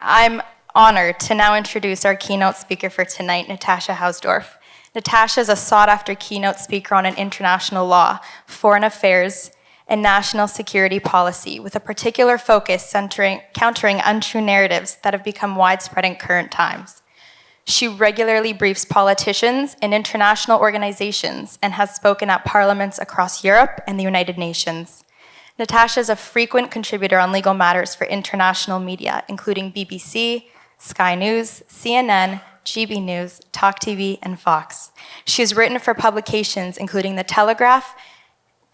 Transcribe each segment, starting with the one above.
I'm honored to now introduce our keynote speaker for tonight, Natasha Hausdorff. Natasha is a sought-after keynote speaker on international law, foreign affairs, and national security policy, with a particular focus countering untrue narratives that have become widespread in current times. She regularly briefs politicians and international organizations and has spoken at parliaments across Europe and the United Nations. Natasha is a frequent contributor on legal matters for international media, including BBC, Sky News, CNN, GB News, Talk TV, and Fox. She has written for publications including The Telegraph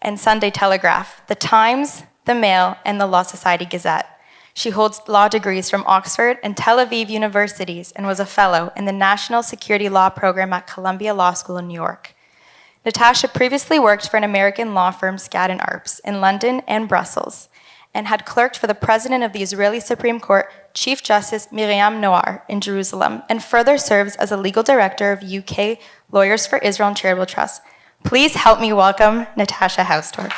and Sunday Telegraph, The Times, The Mail, and the Law Society Gazette. She holds law degrees from Oxford and Tel Aviv universities and was a fellow in the National Security Law Program at Columbia Law School in New York. Natasha previously worked for an American law firm, Skadden Arps, in London and Brussels, and had clerked for the president of the Israeli Supreme Court, Chief Justice Miriam Noir, in Jerusalem, and further serves as a legal director of UK Lawyers for Israel and Charitable Trust. Please help me welcome Natasha Hausdorff.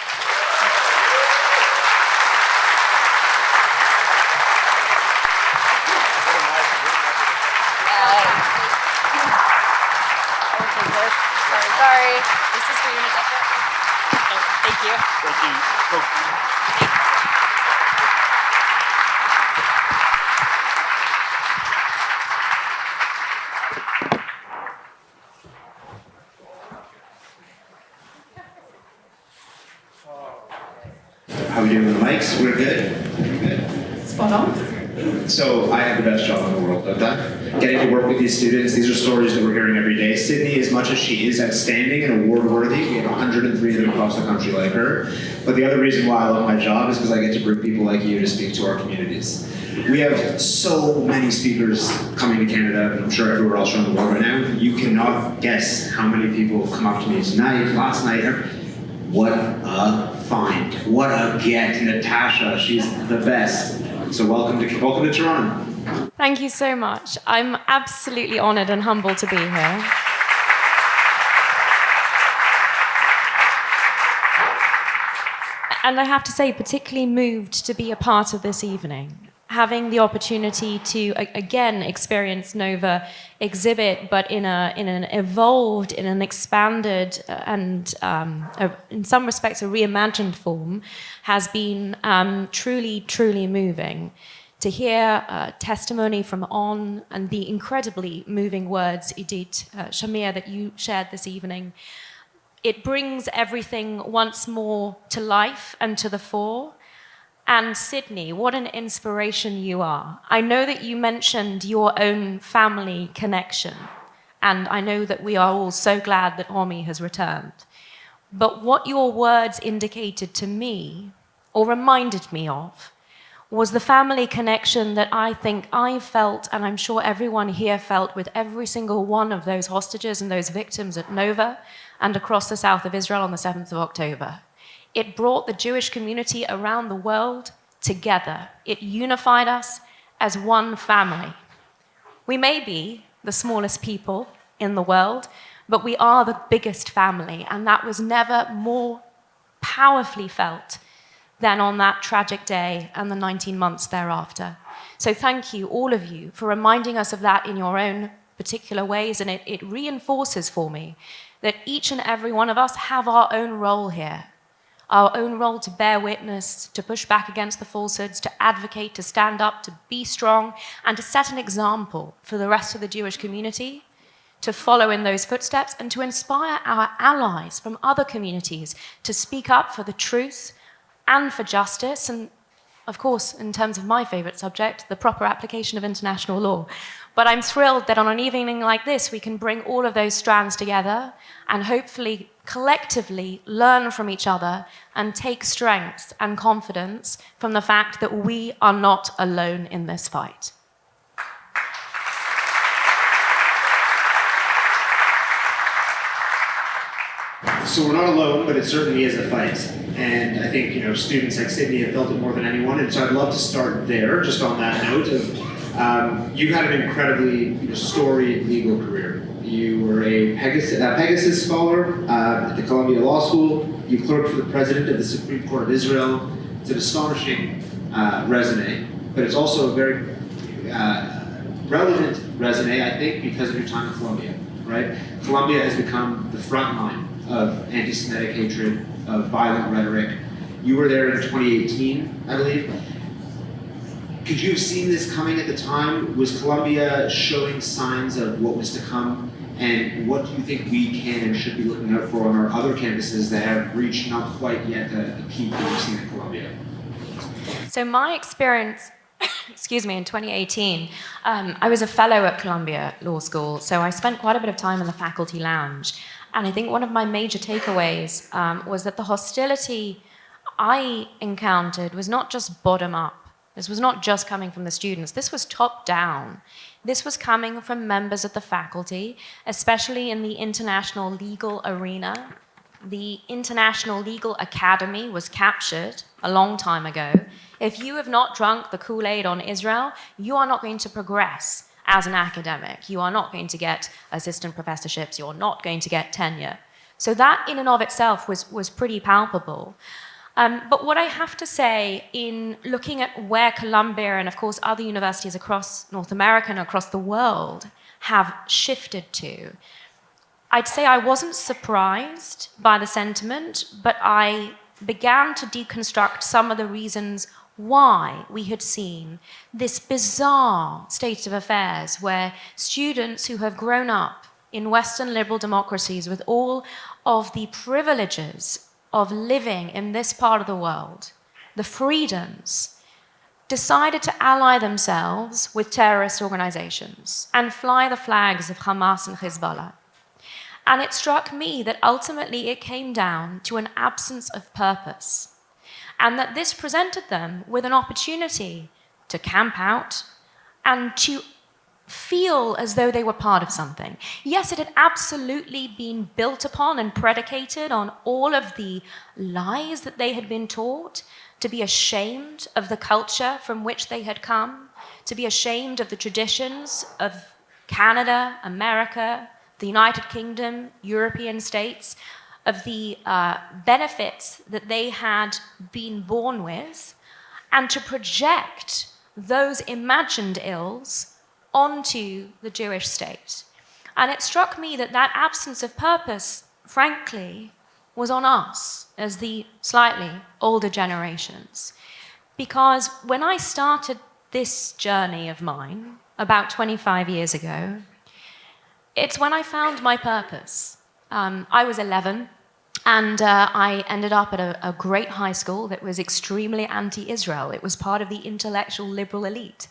Sorry. This is for you, Natasha. Oh, thank you. Thank you. How are we doing with the mics? We're good? Spot on. So I have the best job in the world, don't I? Getting to work with these students, these are stories that we're hearing every day. Sydney, as much as she is outstanding and award-worthy, we have 103 of them across the country like her. But the other reason why I love my job is because I get to bring people like you to speak to our communities. We have so many speakers coming to Canada, and I'm sure everywhere else around the world right now. You cannot guess how many people have come up to me tonight, last night. What a find. What a get. Natasha, she's the best. So welcome to Toronto. Thank you so much. I'm absolutely honored and humbled to be here. And I have to say, particularly moved to be a part of this evening. Having the opportunity to, again, experience Nova exhibit, but in an evolved, in an expanded, and in some respects a reimagined form, has been truly, truly moving. To hear testimony from On and the incredibly moving words, Idit Shamir, that you shared this evening, it brings everything once more to life and to the fore. And Sydney, what an inspiration you are. I know that you mentioned your own family connection, and I know that we are all so glad that Omi has returned. But what your words indicated to me, or reminded me of, was the family connection that I think I felt, and I'm sure everyone here felt, with every single one of those hostages and those victims at Nova and across the south of Israel on the 7th of October. It brought the Jewish community around the world together. It unified us as one family. We may be the smallest people in the world, but we are the biggest family, and that was never more powerfully felt than on that tragic day and the 19 months thereafter. So thank you, all of you, for reminding us of that in your own particular ways, and it reinforces for me that each and every one of us have our own role here, our own role to bear witness, to push back against the falsehoods, to advocate, to stand up, to be strong, and to set an example for the rest of the Jewish community, to follow in those footsteps, and to inspire our allies from other communities to speak up for the truth and for justice, and of course, in terms of my favorite subject, the proper application of international law. But I'm thrilled that on an evening like this, we can bring all of those strands together and hopefully collectively learn from each other and take strength and confidence from the fact that we are not alone in this fight. So we're not alone, but it certainly is a fight. And I think, students like Sydney have felt it more than anyone. And so I'd love to start there, just on that note of, you've had an incredibly storied legal career. You were a Pegasus scholar at the Columbia Law School. You clerked for the president of the Supreme Court of Israel. It's an astonishing resume, but it's also a very relevant resume, I think, because of your time in Colombia, right? Colombia has become the front line of anti-Semitic hatred, of violent rhetoric. You were there in 2018, I believe. Could you have seen this coming at the time? Was Colombia showing signs of what was to come? And what do you think we can and should be looking out for on our other campuses that have reached not quite yet the peak that we've seen in Colombia? So my experience, excuse me, in 2018, I was a fellow at Columbia Law School, so I spent quite a bit of time in the faculty lounge. And I think one of my major takeaways was that the hostility I encountered was not just bottom up. This was not just coming from the students. This was top down. This was coming from members of the faculty, especially in the international legal arena. The International Legal Academy was captured a long time ago. If you have not drunk the Kool-Aid on Israel, you are not going to progress as an academic. You are not going to get assistant professorships. You're not going to get tenure. So that in and of itself was pretty palpable. But what I have to say in looking at where Columbia and, of course, other universities across North America and across the world have shifted to, I'd say I wasn't surprised by the sentiment, but I began to deconstruct some of the reasons why we had seen this bizarre state of affairs where students who have grown up in Western liberal democracies with all of the privileges of living in this part of the world, the freedoms, decided to ally themselves with terrorist organizations and fly the flags of Hamas and Hezbollah. And it struck me that ultimately it came down to an absence of purpose, and that this presented them with an opportunity to camp out and to feel as though they were part of something. Yes, it had absolutely been built upon and predicated on all of the lies that they had been taught, to be ashamed of the culture from which they had come, to be ashamed of the traditions of Canada, America, the United Kingdom, European states, of the benefits that they had been born with, and to project those imagined ills onto the Jewish state. And it struck me that that absence of purpose, frankly, was on us as the slightly older generations. Because when I started this journey of mine about 25 years ago, it's when I found my purpose. I was 11, and I ended up at a great high school that was extremely anti-Israel. It was part of the intellectual liberal elite.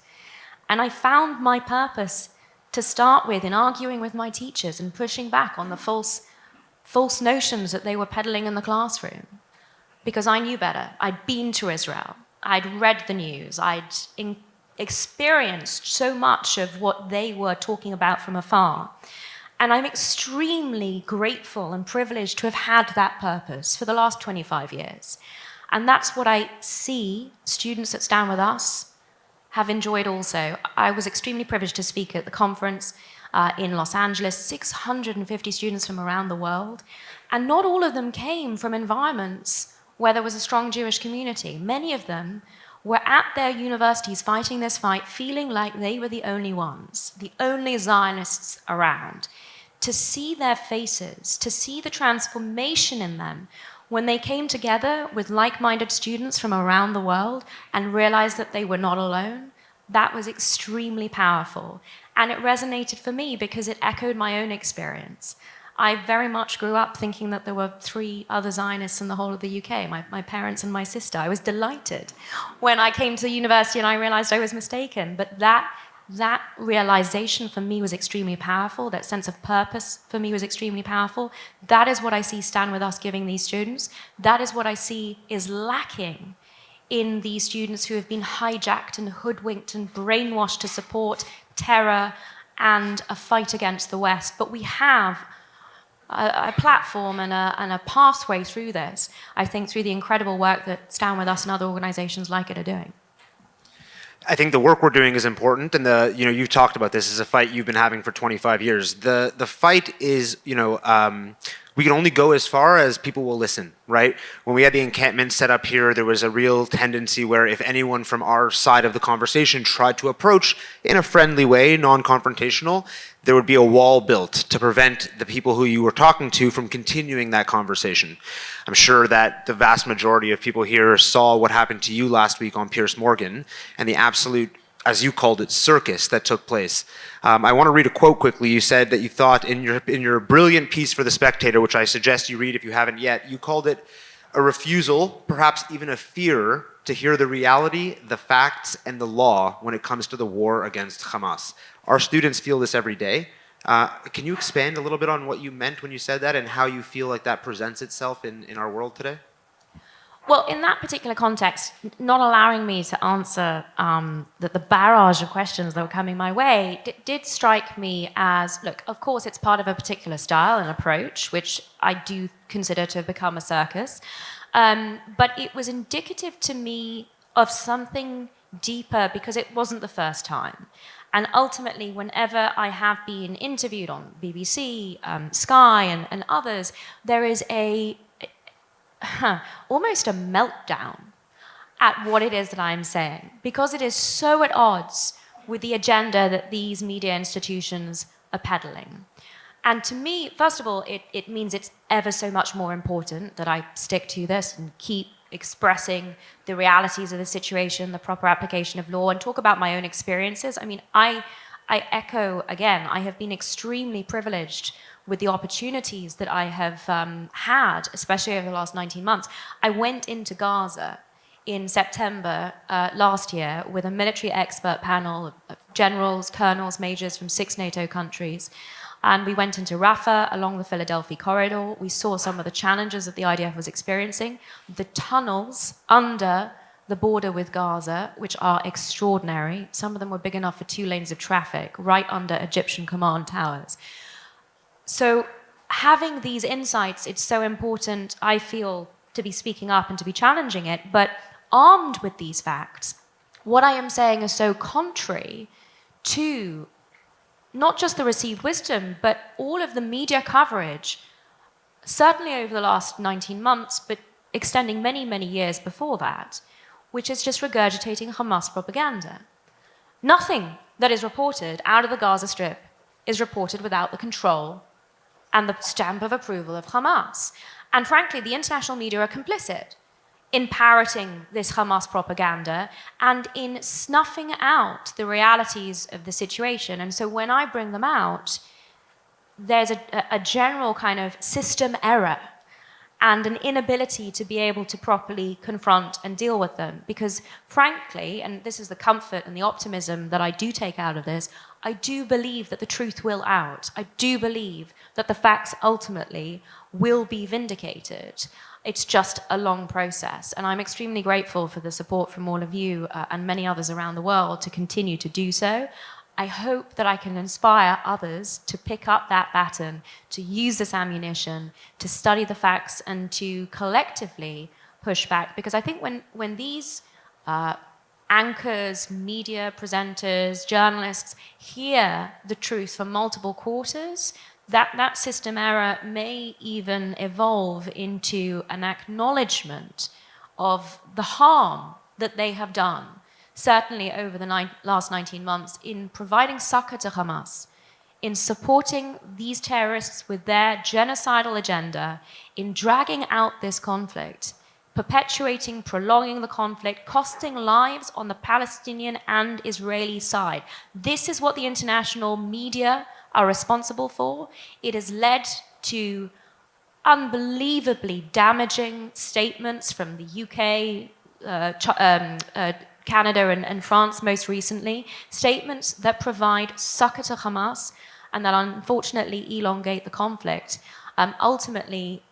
And I found my purpose to start with in arguing with my teachers and pushing back on the false notions that they were peddling in the classroom. Because I knew better. I'd been to Israel. I'd read the news. I'd experienced so much of what they were talking about from afar. And I'm extremely grateful and privileged to have had that purpose for the last 25 years. And that's what I see students that stand with us have enjoyed also. I was extremely privileged to speak at the conference in Los Angeles, 650 students from around the world, and not all of them came from environments where there was a strong Jewish community. Many of them were at their universities fighting this fight, feeling like they were the only ones, the only Zionists around. To see their faces, to see the transformation in them when they came together with like-minded students from around the world and realized that they were not alone, that was extremely powerful. And it resonated for me because it echoed my own experience. I very much grew up thinking that there were 3 other Zionists in the whole of the UK, my parents and my sister. I was delighted when I came to university and I realized I was mistaken. But that realization for me was extremely powerful. That sense of purpose for me was extremely powerful. That is what I see Stand With Us giving these students. That is what I see is lacking in these students who have been hijacked and hoodwinked and brainwashed to support terror and a fight against the West. But we have a platform and a pathway through this, I think, through the incredible work that Stand With Us and other organizations like it are doing. I think the work we're doing is important, and you've talked about this as a fight you've been having for 25 years. The fight is, we can only go as far as people will listen, right? When we had the encampment set up here, there was a real tendency where if anyone from our side of the conversation tried to approach in a friendly way, non-confrontational, there would be a wall built to prevent the people who you were talking to from continuing that conversation. I'm sure that the vast majority of people here saw what happened to you last week on Piers Morgan and the absolute, as you called it, circus that took place. I want to read a quote quickly. You said that you thought in your brilliant piece for The Spectator, which I suggest you read if you haven't yet, you called it a refusal, perhaps even a fear, to hear the reality, the facts, and the law when it comes to the war against Hamas. Our students feel this every day. Can you expand a little bit on what you meant when you said that and how you feel like that presents itself in our world today? Well, in that particular context, not allowing me to answer the barrage of questions that were coming my way did strike me as, look, of course, it's part of a particular style and approach, which I do consider to have become a circus. But it was indicative to me of something deeper because it wasn't the first time. And ultimately, whenever I have been interviewed on BBC, Sky, and others, there is almost a meltdown at what it is that I'm saying, because it is so at odds with the agenda that these media institutions are peddling. And to me, first of all, it means it's ever so much more important that I stick to this and keep expressing the realities of the situation, the proper application of law, and talk about my own experiences. I mean, I echo, again, I have been extremely privileged with the opportunities that I have had, especially over the last 19 months. I went into Gaza in September last year with a military expert panel of generals, colonels, majors from 6 NATO countries. And we went into Rafah along the Philadelphia corridor. We saw some of the challenges that the IDF was experiencing. The tunnels under the border with Gaza, which are extraordinary. Some of them were big enough for 2 lanes of traffic, right under Egyptian command towers. So having these insights, it's so important, I feel, to be speaking up and to be challenging it. But armed with these facts, what I am saying is so contrary to not just the received wisdom, but all of the media coverage, certainly over the last 19 months, but extending many, many years before that, which is just regurgitating Hamas propaganda. Nothing that is reported out of the Gaza Strip is reported without the control and the stamp of approval of Hamas. And frankly, the international media are complicit in parroting this Hamas propaganda and in snuffing out the realities of the situation. And so when I bring them out, there's a general kind of system error and an inability to be able to properly confront and deal with them. Because frankly, and this is the comfort and the optimism that I do take out of this, I do believe that the truth will out. I do believe that the facts ultimately will be vindicated. It's just a long process. And I'm extremely grateful for the support from all of you and many others around the world to continue to do so. I hope that I can inspire others to pick up that baton, to use this ammunition, to study the facts, and to collectively push back. Because I think when these anchors, media presenters, journalists hear the truth from multiple quarters, that system error may even evolve into an acknowledgement of the harm that they have done, certainly over the last 19 months, in providing succor to Hamas, in supporting these terrorists with their genocidal agenda, in dragging out this conflict, perpetuating, prolonging the conflict, costing lives on the Palestinian and Israeli side. This is what the international media are responsible for. It has led to unbelievably damaging statements from the UK, Canada and France most recently, statements that provide succor to Hamas and that unfortunately elongate the conflict. Ultimately,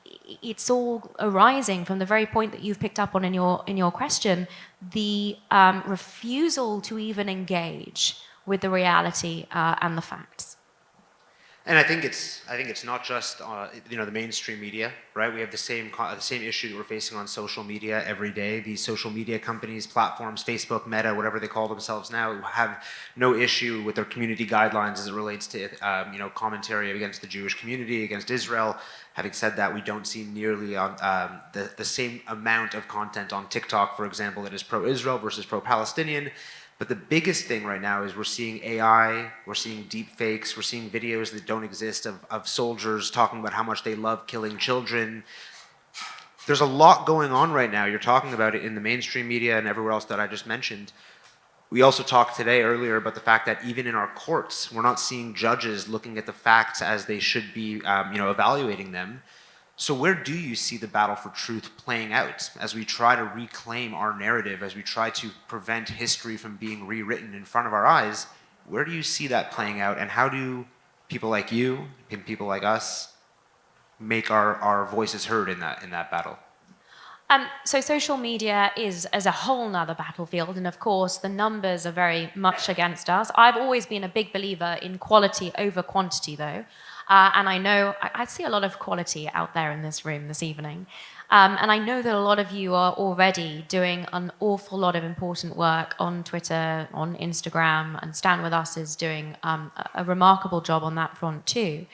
it's all arising from the very point that you've picked up on in your question, the refusal to even engage with the reality and the facts. And I think it's not just the mainstream media, right? We have the same issue that we're facing on social media every day. These social media companies, platforms, Facebook, Meta, whatever they call themselves now, have no issue with their community guidelines as it relates to commentary against the Jewish community, against Israel. Having said that, we don't see nearly the same amount of content on TikTok, for example, that is pro-Israel versus pro-Palestinian. But the biggest thing right now is we're seeing AI, we're seeing deep fakes, we're seeing videos that don't exist of soldiers talking about how much they love killing children. There's a lot going on right now. You're talking about it in the mainstream media and everywhere else that I just mentioned. We also talked today earlier about the fact that even in our courts, we're not seeing judges looking at the facts as they should be, evaluating them. So where do you see the battle for truth playing out as we try to reclaim our narrative, as we try to prevent history from being rewritten in front of our eyes? Where do you see that playing out, and how do people like you and people like us make our voices heard in that battle? So social media is as a whole nother battlefield, and of course the numbers are very much against us. I've always been a big believer in quality over quantity, though, and I know I see a lot of quality out there in this room this evening, and I know that a lot of you are already doing an awful lot of important work on Twitter, on Instagram, and Stand With Us is doing a remarkable job on that front too.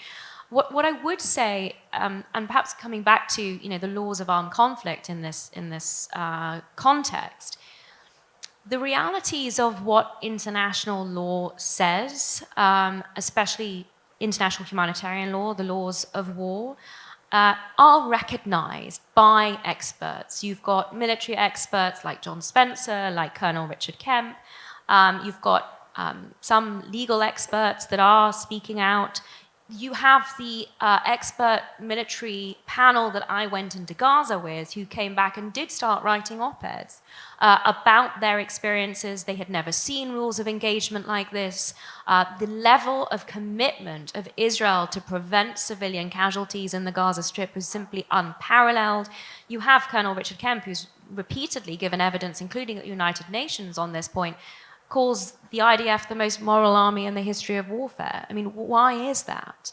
What I would say, and perhaps coming back to the laws of armed conflict in this context, the realities of what international law says, especially international humanitarian law, the laws of war, are recognized by experts. You've got military experts like John Spencer, like Colonel Richard Kemp. You've got some legal experts that are speaking out. You have the expert military panel that I went into Gaza with, who came back and did start writing op-eds about their experiences. They had never seen rules of engagement like this. The level of commitment of Israel to prevent civilian casualties in the Gaza Strip was simply unparalleled. You have Colonel Richard Kemp, who's repeatedly given evidence, including at the United Nations on this point, calls the IDF the most moral army in the history of warfare. I mean, why is that?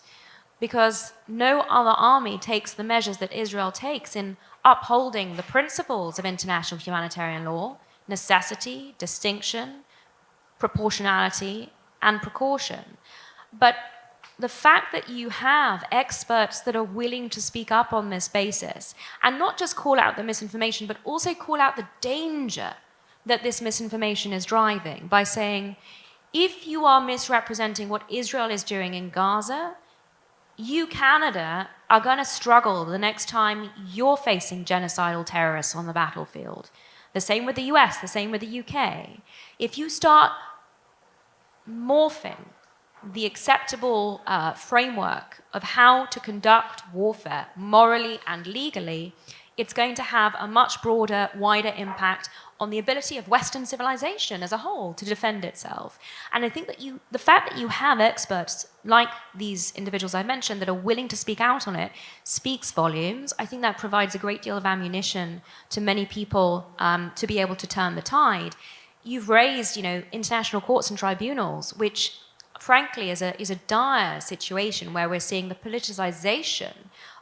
Because no other army takes the measures that Israel takes in upholding the principles of international humanitarian law: necessity, distinction, proportionality, and precaution. But the fact that you have experts that are willing to speak up on this basis, and not just call out the misinformation, but also call out the danger that this misinformation is driving by saying, if you are misrepresenting what Israel is doing in Gaza, you, Canada, are going to struggle the next time you're facing genocidal terrorists on the battlefield. The same with the US, the same with the UK. If you start morphing the acceptable framework of how to conduct warfare morally and legally, it's going to have a much broader, wider impact on the ability of Western civilization as a whole to defend itself. And I think that the fact that you have experts like these individuals I mentioned that are willing to speak out on it speaks volumes. I think that provides a great deal of ammunition to many people to be able to turn the tide. You've raised, international courts and tribunals, which frankly is a dire situation where we're seeing the politicization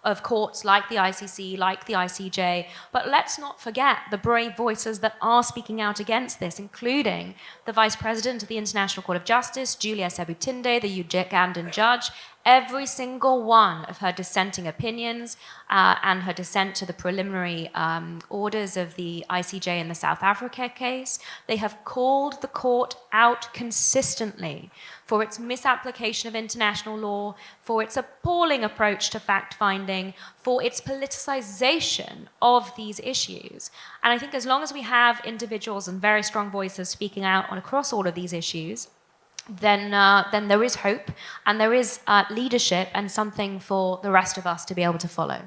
of courts like the ICC, like the ICJ. But let's not forget the brave voices that are speaking out against this, including the Vice President of the International Court of Justice, Julia Sebutinde, the Ugandan judge. Every single one of her dissenting opinions and her dissent to the preliminary orders of the ICJ in the South Africa case, they have called the court out consistently for its misapplication of international law, for its appalling approach to fact-finding, for its politicization of these issues. And I think as long as we have individuals and very strong voices speaking out across all of these issues, then there is hope, and there is leadership and something for the rest of us to be able to follow.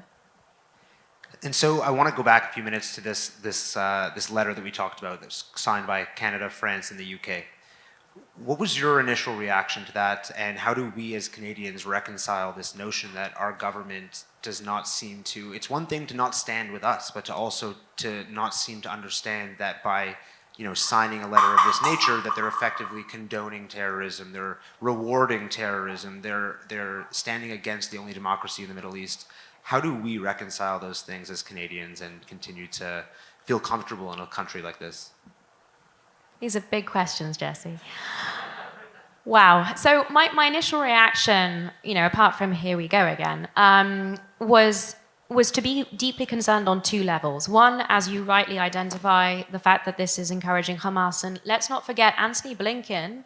And so I want to go back a few minutes to this letter that we talked about that was signed by Canada, France, and the UK. What was your initial reaction to that, and how do we as Canadians reconcile this notion that our government does not seem to, it's one thing to not stand with us, but to also to not seem to understand that by signing a letter of this nature, that they're effectively condoning terrorism, they're rewarding terrorism, they're standing against the only democracy in the Middle East. How do we reconcile those things as Canadians and continue to feel comfortable in a country like this? These are big questions, Jesse. Wow. So my initial reaction, apart from here we go again, was to be deeply concerned on two levels. One, as you rightly identify, the fact that this is encouraging Hamas. And let's not forget, Antony Blinken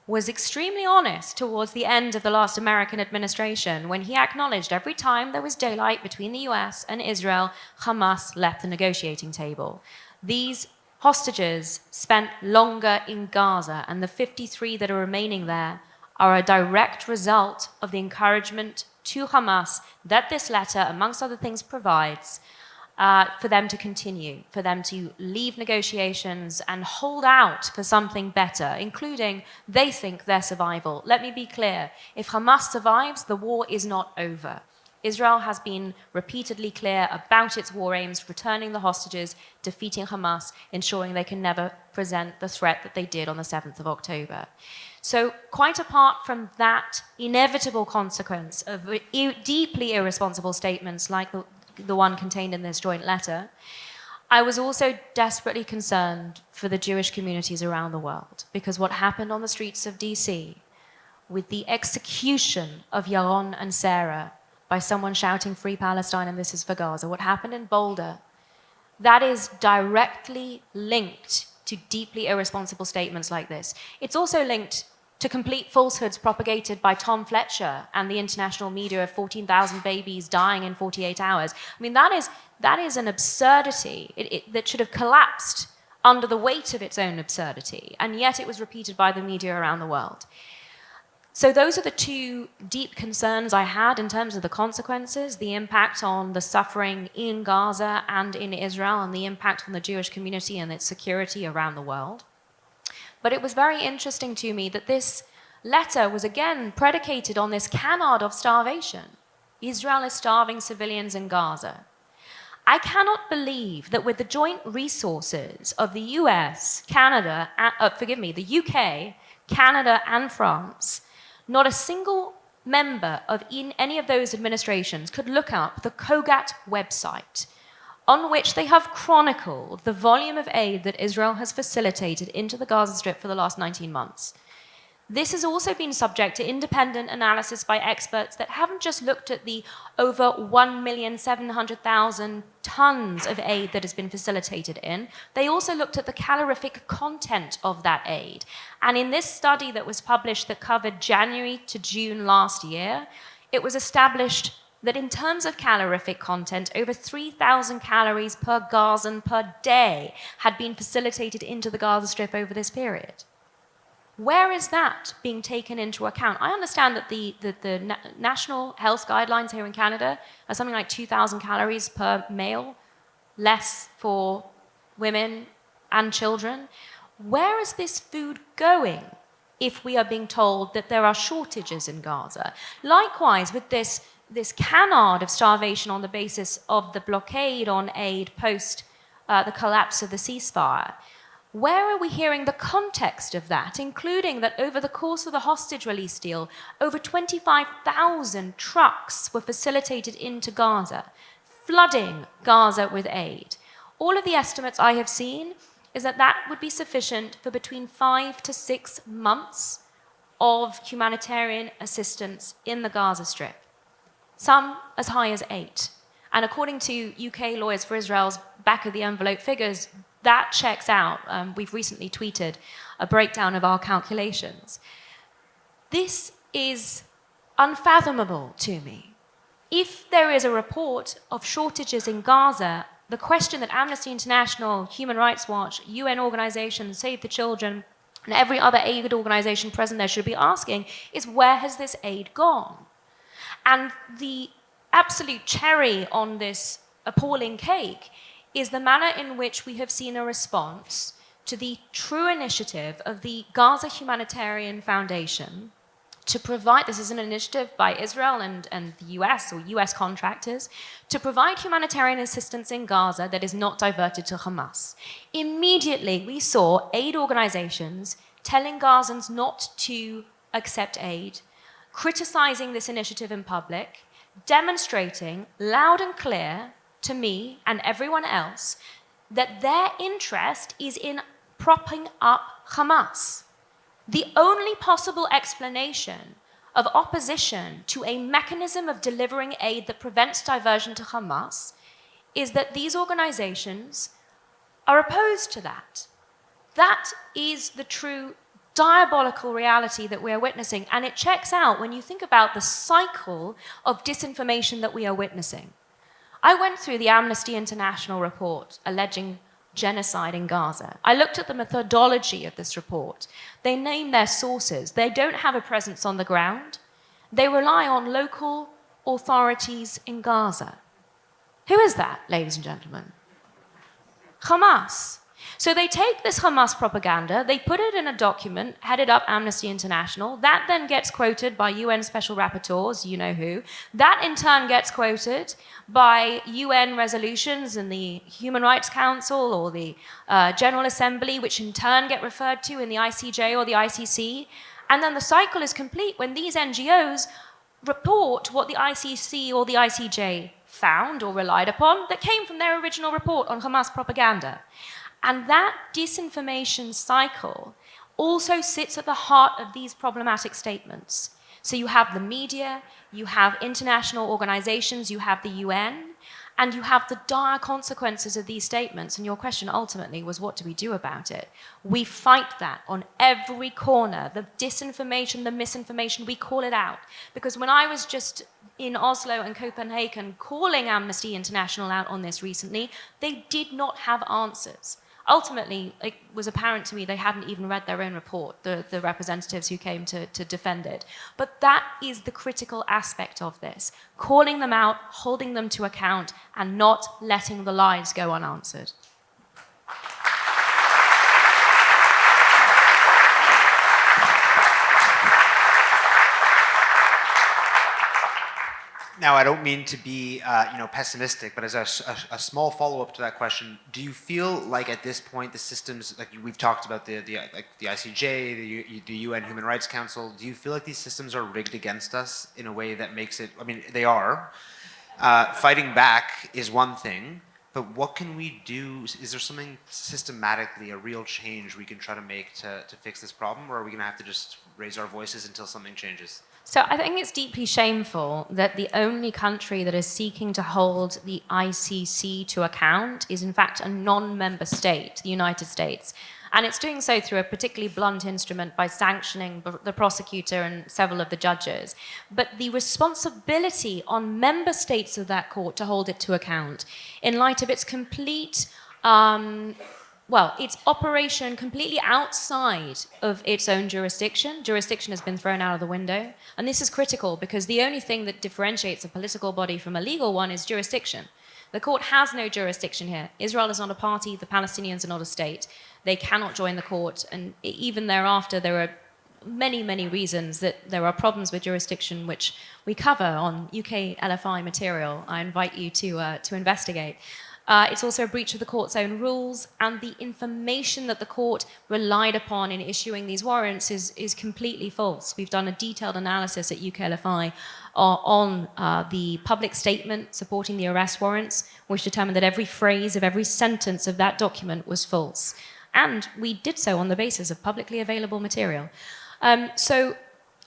was extremely honest towards the end of the last American administration when he acknowledged every time there was daylight between the US and Israel, Hamas left the negotiating table. These hostages spent longer in Gaza, and the 53 that are remaining there are a direct result of the encouragement to Hamas that this letter, amongst other things, provides for them to continue, for them to leave negotiations and hold out for something better, including, they think, their survival. Let me be clear. If Hamas survives, the war is not over. Israel has been repeatedly clear about its war aims, returning the hostages, defeating Hamas, ensuring they can never present the threat that they did on the 7th of October. So quite apart from that inevitable consequence of deeply irresponsible statements like the one contained in this joint letter, I was also desperately concerned for the Jewish communities around the world, because what happened on the streets of DC with the execution of Yaron and Sarah by someone shouting "Free Palestine" and "This is for Gaza," what happened in Boulder, that is directly linked to deeply irresponsible statements like this. It's also linked to complete falsehoods propagated by Tom Fletcher and the international media of 14,000 babies dying in 48 hours. I mean, that is an absurdity that should have collapsed under the weight of its own absurdity, and yet it was repeated by the media around the world. So those are the two deep concerns I had in terms of the consequences, the impact on the suffering in Gaza and in Israel, and the impact on the Jewish community and its security around the world. But it was very interesting to me that this letter was again predicated on this canard of starvation. Israel is starving civilians in Gaza. I cannot believe that with the joint resources of the US, Canada, the UK, Canada, and France, not a single member of any of those administrations could look up the COGAT website, on which they have chronicled the volume of aid that Israel has facilitated into the Gaza Strip for the last 19 months. This has also been subject to independent analysis by experts that haven't just looked at the over 1,700,000 tons of aid that has been facilitated in. They also looked at the calorific content of that aid. And in this study that was published that covered January to June last year, it was established that in terms of calorific content, over 3,000 calories per Gazan per day had been facilitated into the Gaza Strip over this period. Where is that being taken into account? I understand that the national health guidelines here in Canada are something like 2,000 calories per meal, less for women and children. Where is this food going if we are being told that there are shortages in Gaza? Likewise, with this canard of starvation on the basis of the blockade on aid post the collapse of the ceasefire, where are we hearing the context of that, including that over the course of the hostage release deal, over 25,000 trucks were facilitated into Gaza, flooding Gaza with aid? All of the estimates I have seen is that that would be sufficient for between 5 to 6 months of humanitarian assistance in the Gaza Strip, some as high as 8. And according to UK Lawyers for Israel's back-of-the-envelope figures, that checks out. We've recently tweeted a breakdown of our calculations. This is unfathomable to me. If there is a report of shortages in Gaza, the question that Amnesty International, Human Rights Watch, UN organizations, Save the Children, and every other aid organization present there should be asking is, where has this aid gone? And the absolute cherry on this appalling cake is the manner in which we have seen a response to the true initiative of the Gaza Humanitarian Foundation to provide, this is an initiative by Israel and the US or US contractors, to provide humanitarian assistance in Gaza that is not diverted to Hamas. Immediately, we saw aid organizations telling Gazans not to accept aid, criticizing this initiative in public, demonstrating loud and clear to me and everyone else that their interest is in propping up Hamas. The only possible explanation of opposition to a mechanism of delivering aid that prevents diversion to Hamas is that these organizations are opposed to that. That is the true diabolical reality that we are witnessing, and it checks out when you think about the cycle of disinformation that we are witnessing. I went through the Amnesty International report alleging genocide in Gaza. I looked at the methodology of this report. They name their sources. They don't have a presence on the ground. They rely on local authorities in Gaza. Who is that, ladies and gentlemen? Hamas. So they take this Hamas propaganda, they put it in a document headed up Amnesty International. That then gets quoted by UN special rapporteurs, you know who. That in turn gets quoted by UN resolutions in the Human Rights Council or the General Assembly, which in turn get referred to in the ICJ or the ICC. And then the cycle is complete when these NGOs report what the ICC or the ICJ found or relied upon that came from their original report on Hamas propaganda. And that disinformation cycle also sits at the heart of these problematic statements. So you have the media, you have international organizations, you have the UN, and you have the dire consequences of these statements. And your question ultimately was, what do we do about it? We fight that on every corner. The disinformation, the misinformation, we call it out. Because when I was just in Oslo and Copenhagen calling Amnesty International out on this recently, they did not have answers. Ultimately, it was apparent to me they hadn't even read their own report, the representatives who came to defend it. But that is the critical aspect of this, calling them out, holding them to account, and not letting the lies go unanswered. Now, I don't mean to be, pessimistic, but as a small follow-up to that question, do you feel like at this point the systems, like we've talked about the ICJ, the UN Human Rights Council, do you feel like these systems are rigged against us in a way that makes it? I mean, they are. Fighting back is one thing, but what can we do? Is there something systematically, a real change we can try to make to fix this problem, or are we going to have to just raise our voices until something changes? So I think it's deeply shameful that the only country that is seeking to hold the ICC to account is in fact a non-member state, the United States. And it's doing so through a particularly blunt instrument by sanctioning the prosecutor and several of the judges. But the responsibility on member states of that court to hold it to account in light of its complete its operation completely outside of its own jurisdiction. Jurisdiction has been thrown out of the window. And this is critical because the only thing that differentiates a political body from a legal one is jurisdiction. The court has no jurisdiction here. Israel is not a party. The Palestinians are not a state. They cannot join the court. And even thereafter, there are many, many reasons that there are problems with jurisdiction, which we cover on UK LFI material. I invite you to investigate. It's also a breach of the court's own rules, and the information that the court relied upon in issuing these warrants is completely false. We've done a detailed analysis at UKLFI on the public statement supporting the arrest warrants, which determined that every phrase of every sentence of that document was false. And we did so on the basis of publicly available material. So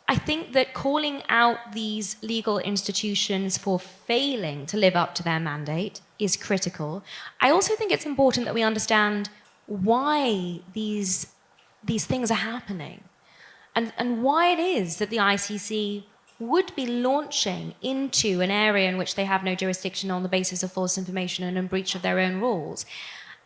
I think that calling out these legal institutions for failing to live up to their mandate is critical. I also think it's important that we understand why these things are happening and why it is that the ICC would be launching into an area in which they have no jurisdiction on the basis of false information and in breach of their own rules.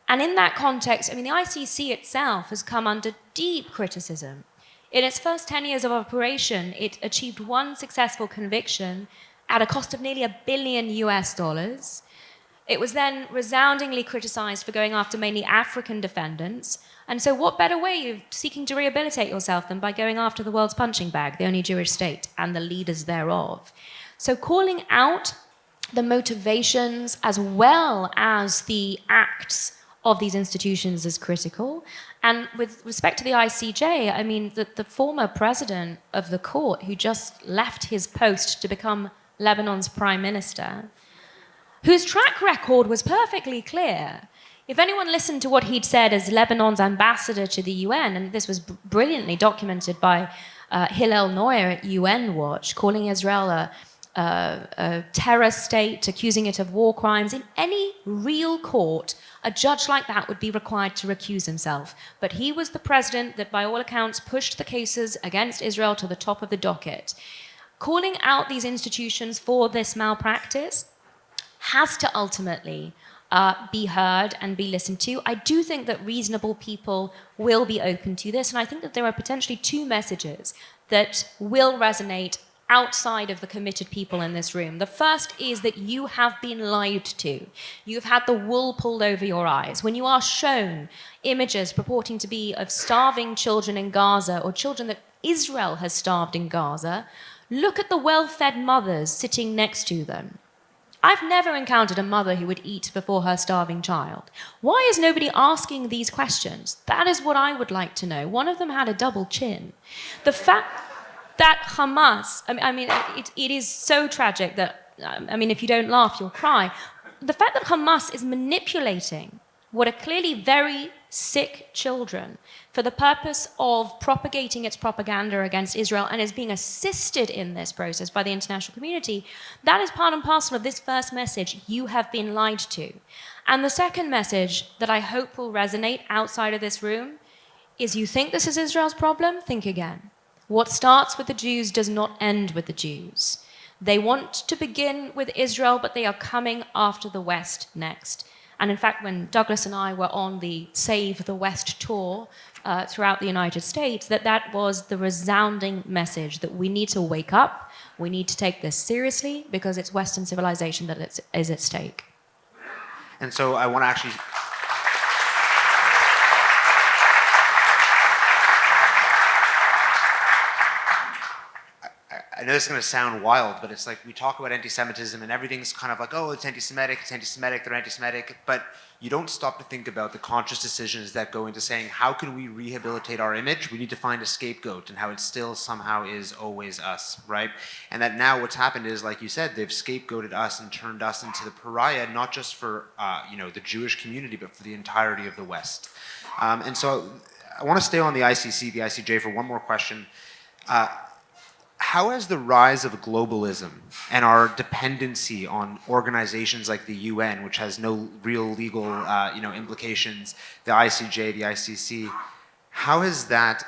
And in that context, the ICC itself has come under deep criticism. In its first 10 years of operation, it achieved one successful conviction at a cost of nearly $1 billion. It was then resoundingly criticized for going after mainly African defendants. And so, what better way of seeking to rehabilitate yourself than by going after the world's punching bag, the only Jewish state, and the leaders thereof? So, calling out the motivations as well as the acts of these institutions is critical. And with respect to the ICJ, I mean, the former president of the court, who just left his post to become Lebanon's prime minister, whose track record was perfectly clear. If anyone listened to what he'd said as Lebanon's ambassador to the UN, and this was brilliantly documented by Hillel Neuer at UN Watch, calling Israel a terror state, accusing it of war crimes, in any real court, a judge like that would be required to recuse himself. But he was the president that, by all accounts, pushed the cases against Israel to the top of the docket. Calling out these institutions for this malpractice has to ultimately be heard and be listened to. I do think that reasonable people will be open to this, and I think that there are potentially two messages that will resonate outside of the committed people in this room. The first is that you have been lied to. You've had the wool pulled over your eyes. When you are shown images purporting to be of starving children in Gaza, or children that Israel has starved in Gaza, look at the well-fed mothers sitting next to them. I've never encountered a mother who would eat before her starving child. Why is nobody asking these questions? That is what I would like to know. One of them had a double chin. The fact that Hamas, I mean, it is so tragic that, I mean, if you don't laugh, you'll cry. The fact that Hamas is manipulating what are clearly very sick children for the purpose of propagating its propaganda against Israel, and is being assisted in this process by the international community, that is part and parcel of this first message: you have been lied to. And the second message that I hope will resonate outside of this room is: you think this is Israel's problem? Think again. What starts with the Jews does not end with the Jews. They want to begin with Israel, but they are coming after the West next. And in fact, when Douglas and I were on the Save the West tour throughout the United States, that was the resounding message that we need to wake up, we need to take this seriously, because it's Western civilization that is at stake. And so I want to actually... I know this is going to sound wild, but it's like we talk about anti-Semitism and everything's kind of like, oh, it's anti-Semitic, they're anti-Semitic, but you don't stop to think about the conscious decisions that go into saying, how can we rehabilitate our image? We need to find a scapegoat, and how it still somehow is always us, right? And that now what's happened is, like you said, they've scapegoated us and turned us into the pariah, not just for the Jewish community, but for the entirety of the West. And so I want to stay on the ICJ for one more question. How has the rise of globalism and our dependency on organizations like the UN, which has no real legal implications, the ICJ, the ICC, how has that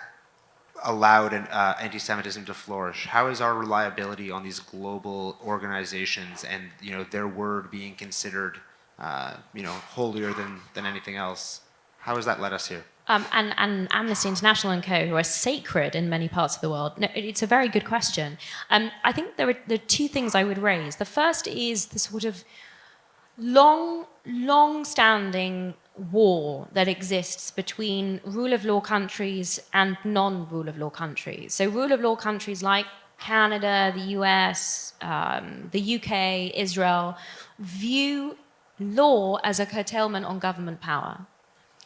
allowed anti-Semitism to flourish? How is our reliability on these global organizations and their word being considered holier than anything else? How has that led us here? And Amnesty International and co, who are sacred in many parts of the world. No, it's a very good question. I think there are two things I would raise. The first is the sort of long-standing war that exists between rule of law countries and non-rule of law countries. So rule of law countries like Canada, the US, the UK, Israel, view law as a curtailment on government power,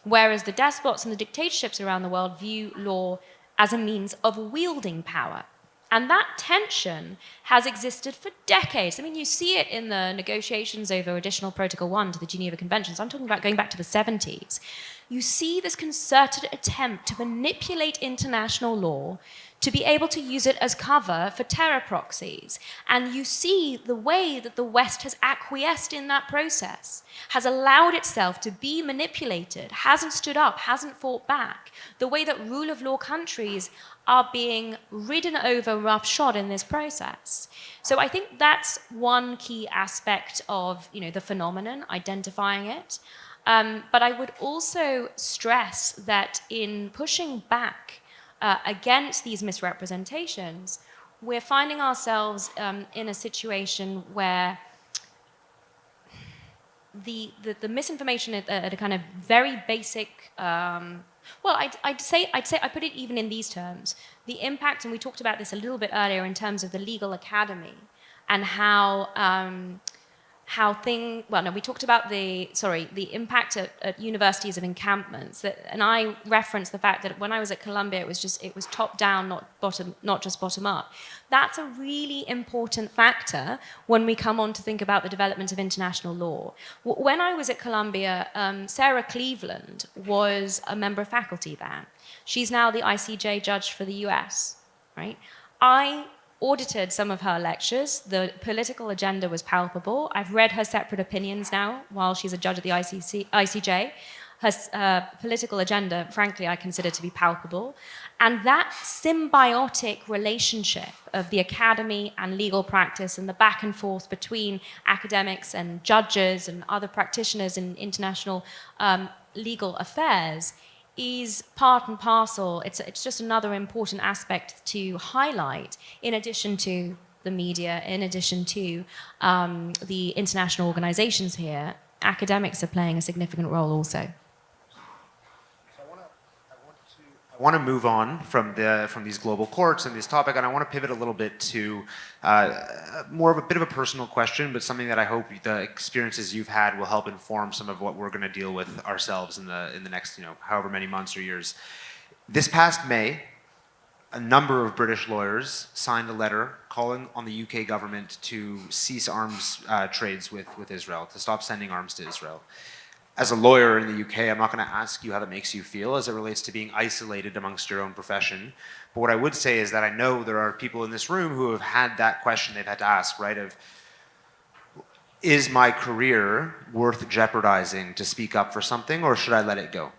whereas the despots and the dictatorships around the world view law as a means of wielding power. And that tension has existed for decades. I mean, you see it in the negotiations over Additional Protocol 1 to the Geneva Conventions. I'm talking about going back to the 70s. You see this concerted attempt to manipulate international law to be able to use it as cover for terror proxies. And you see the way that the West has acquiesced in that process, has allowed itself to be manipulated, hasn't stood up, hasn't fought back, the way that rule of law countries are being ridden over roughshod in this process. So I think that's one key aspect of the phenomenon, identifying it. But I would also stress that in pushing back against these misrepresentations, we're finding ourselves in a situation where the misinformation at a kind of very basic. Well, I'd say I put it even in these terms. The impact, and we talked about this a little bit earlier in terms of the legal academy and we talked about the impact at universities of encampments. And I referenced the fact that when I was at Colombia, it was top down, not just bottom up. That's a really important factor when we come on to think about the development of international law. When I was at Colombia, Sarah Cleveland was a member of faculty there. She's now the ICJ judge for the US, right? I audited some of her lectures. The political agenda was palpable. I've read her separate opinions now while she's a judge at the ICJ. Her political agenda, frankly, I consider to be palpable. And that symbiotic relationship of the academy and legal practice and the back and forth between academics and judges and other practitioners in international legal affairs is part and parcel. It's just another important aspect to highlight, in addition to the media, in addition to the international organizations here. Academics are playing a significant role also. I want to move on from these global courts and this topic, and I want to pivot a little bit to more of a bit of a personal question, but something that I hope the experiences you've had will help inform some of what we're going to deal with ourselves in the next, however many months or years. This past May, a number of British lawyers signed a letter calling on the UK government to cease arms trades with Israel, to stop sending arms to Israel. As a lawyer in the UK, I'm not going to ask you how that makes you feel as it relates to being isolated amongst your own profession. But what I would say is that I know there are people in this room who have had that question they've had to ask, right? Of, is my career worth jeopardizing to speak up for something, or should I let it go?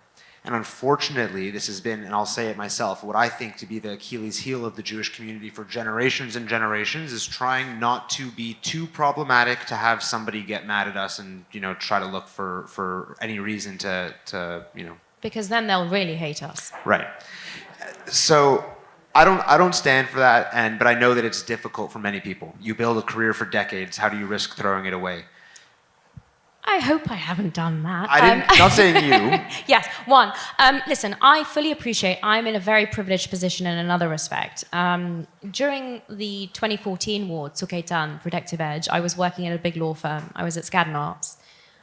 And unfortunately, this has been, and I'll say it myself, what I think to be the Achilles heel of the Jewish community for generations and generations is trying not to be too problematic to have somebody get mad at us and, try to look for any reason to. Because then they'll really hate us. Right. So I don't stand for that, but I know that it's difficult for many people. You build a career for decades. How do you risk throwing it away? I hope I haven't done that. Not saying you. Yes, listen, I fully appreciate I'm in a very privileged position in another respect. During the 2014 war, Tzukaitan, Protective Edge, I was working at a big law firm. I was at Skadden Arps.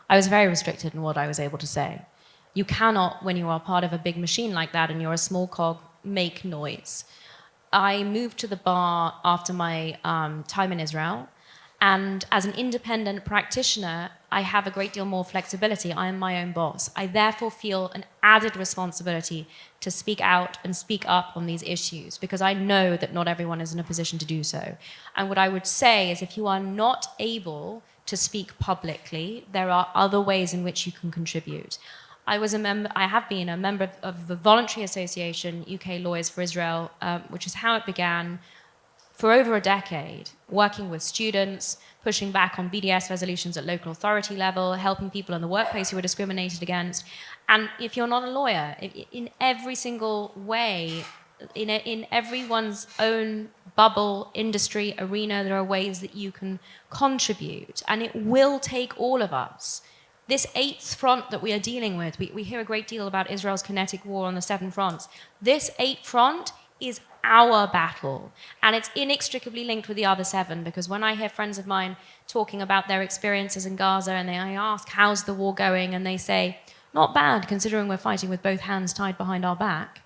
I was very restricted in what I was able to say. You cannot, when you are part of a big machine like that and you're a small cog, make noise. I moved to the bar after my time in Israel. And as an independent practitioner, I have a great deal more flexibility. I am my own boss. I therefore feel an added responsibility to speak out and speak up on these issues because I know that not everyone is in a position to do so. And what I would say is if you are not able to speak publicly, there are other ways in which you can contribute. I have been a member of the voluntary association, UK Lawyers for Israel, which is how it began, for over a decade, working with students, pushing back on BDS resolutions at local authority level, helping people in the workplace who are discriminated against. And if you're not a lawyer, in every single way, in everyone's own bubble, industry, arena, there are ways that you can contribute. And it will take all of us. This eighth front that we are dealing with, we hear a great deal about Israel's kinetic war on the 7 fronts. This eighth front is our battle, and it's inextricably linked with the other 7, because when I hear friends of mine talking about their experiences in Gaza and I ask, how's the war going? And they say, not bad, considering we're fighting with both hands tied behind our back.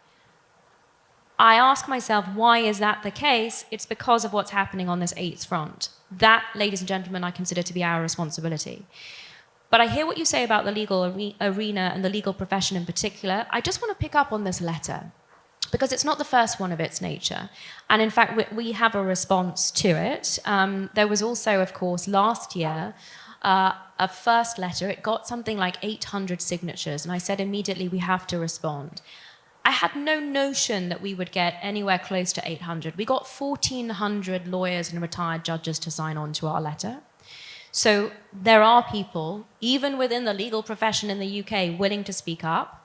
I ask myself, why is that the case? It's because of what's happening on this 8th front. That, ladies and gentlemen, I consider to be our responsibility. But I hear what you say about the legal arena and the legal profession in particular. I just want to pick up on this letter, because it's not the first one of its nature. And in fact, we have a response to it. There was also, of course, last year, a first letter. It got something like 800 signatures, and I said immediately, we have to respond. I had no notion that we would get anywhere close to 800. We got 1,400 lawyers and retired judges to sign on to our letter. So there are people, even within the legal profession in the UK, willing to speak up.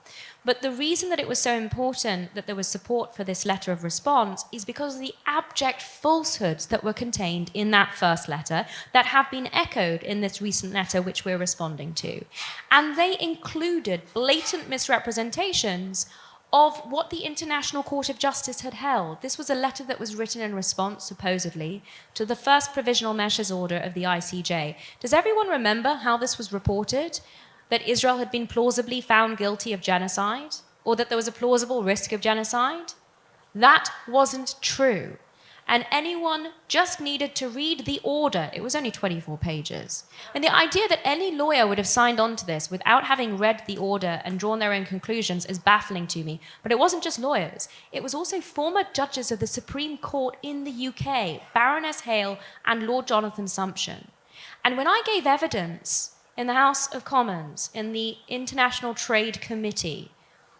But the reason that it was so important that there was support for this letter of response is because of the abject falsehoods that were contained in that first letter that have been echoed in this recent letter which we're responding to. And they included blatant misrepresentations of what the International Court of Justice had held. This was a letter that was written in response, supposedly, to the first provisional measures order of the ICJ. Does everyone remember how this was reported? That Israel had been plausibly found guilty of genocide, or that there was a plausible risk of genocide? That wasn't true. And anyone just needed to read the order. It was only 24 pages. And the idea that any lawyer would have signed on to this without having read the order and drawn their own conclusions is baffling to me. But it wasn't just lawyers. It was also former judges of the Supreme Court in the UK, Baroness Hale and Lord Jonathan Sumption. And when I gave evidence in the House of Commons, in the International Trade Committee,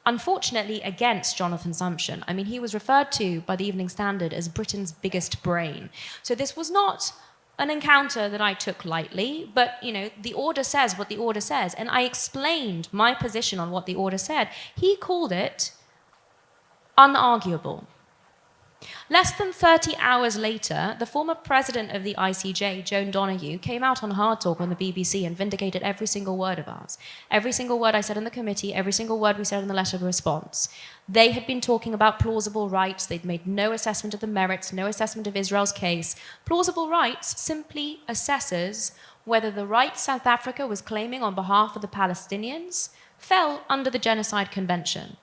unfortunately against Jonathan Sumption. I mean, he was referred to by the Evening Standard as Britain's biggest brain. So this was not an encounter that I took lightly, but, you know, the order says what the order says. And I explained my position on what the order said. He called it unarguable. Less than 30 hours later, the former president of the ICJ, Joan Donoghue, came out on Hard Talk on the BBC and vindicated every single word of ours. Every single word I said in the committee, every single word we said in the letter of response. They had been talking about plausible rights. They'd made no assessment of the merits, no assessment of Israel's case. Plausible rights simply assesses whether the rights South Africa was claiming on behalf of the Palestinians fell under the Genocide Convention.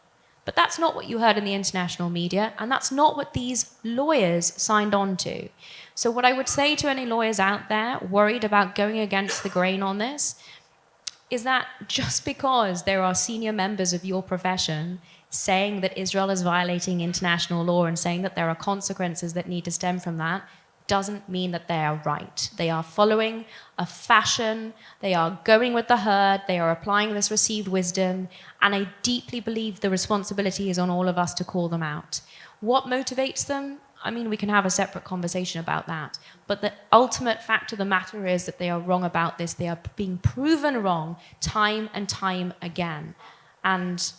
But that's not what you heard in the international media, and that's not what these lawyers signed on to. So what I would say to any lawyers out there worried about going against the grain on this is that just because there are senior members of your profession saying that Israel is violating international law and saying that there are consequences that need to stem from that, doesn't mean that they are right. They are following a fashion, they are going with the herd, they are applying this received wisdom, and I deeply believe the responsibility is on all of us to call them out. What motivates them? I mean, we can have a separate conversation about that, but the ultimate fact of the matter is that they are wrong about this. They are being proven wrong time and time again. And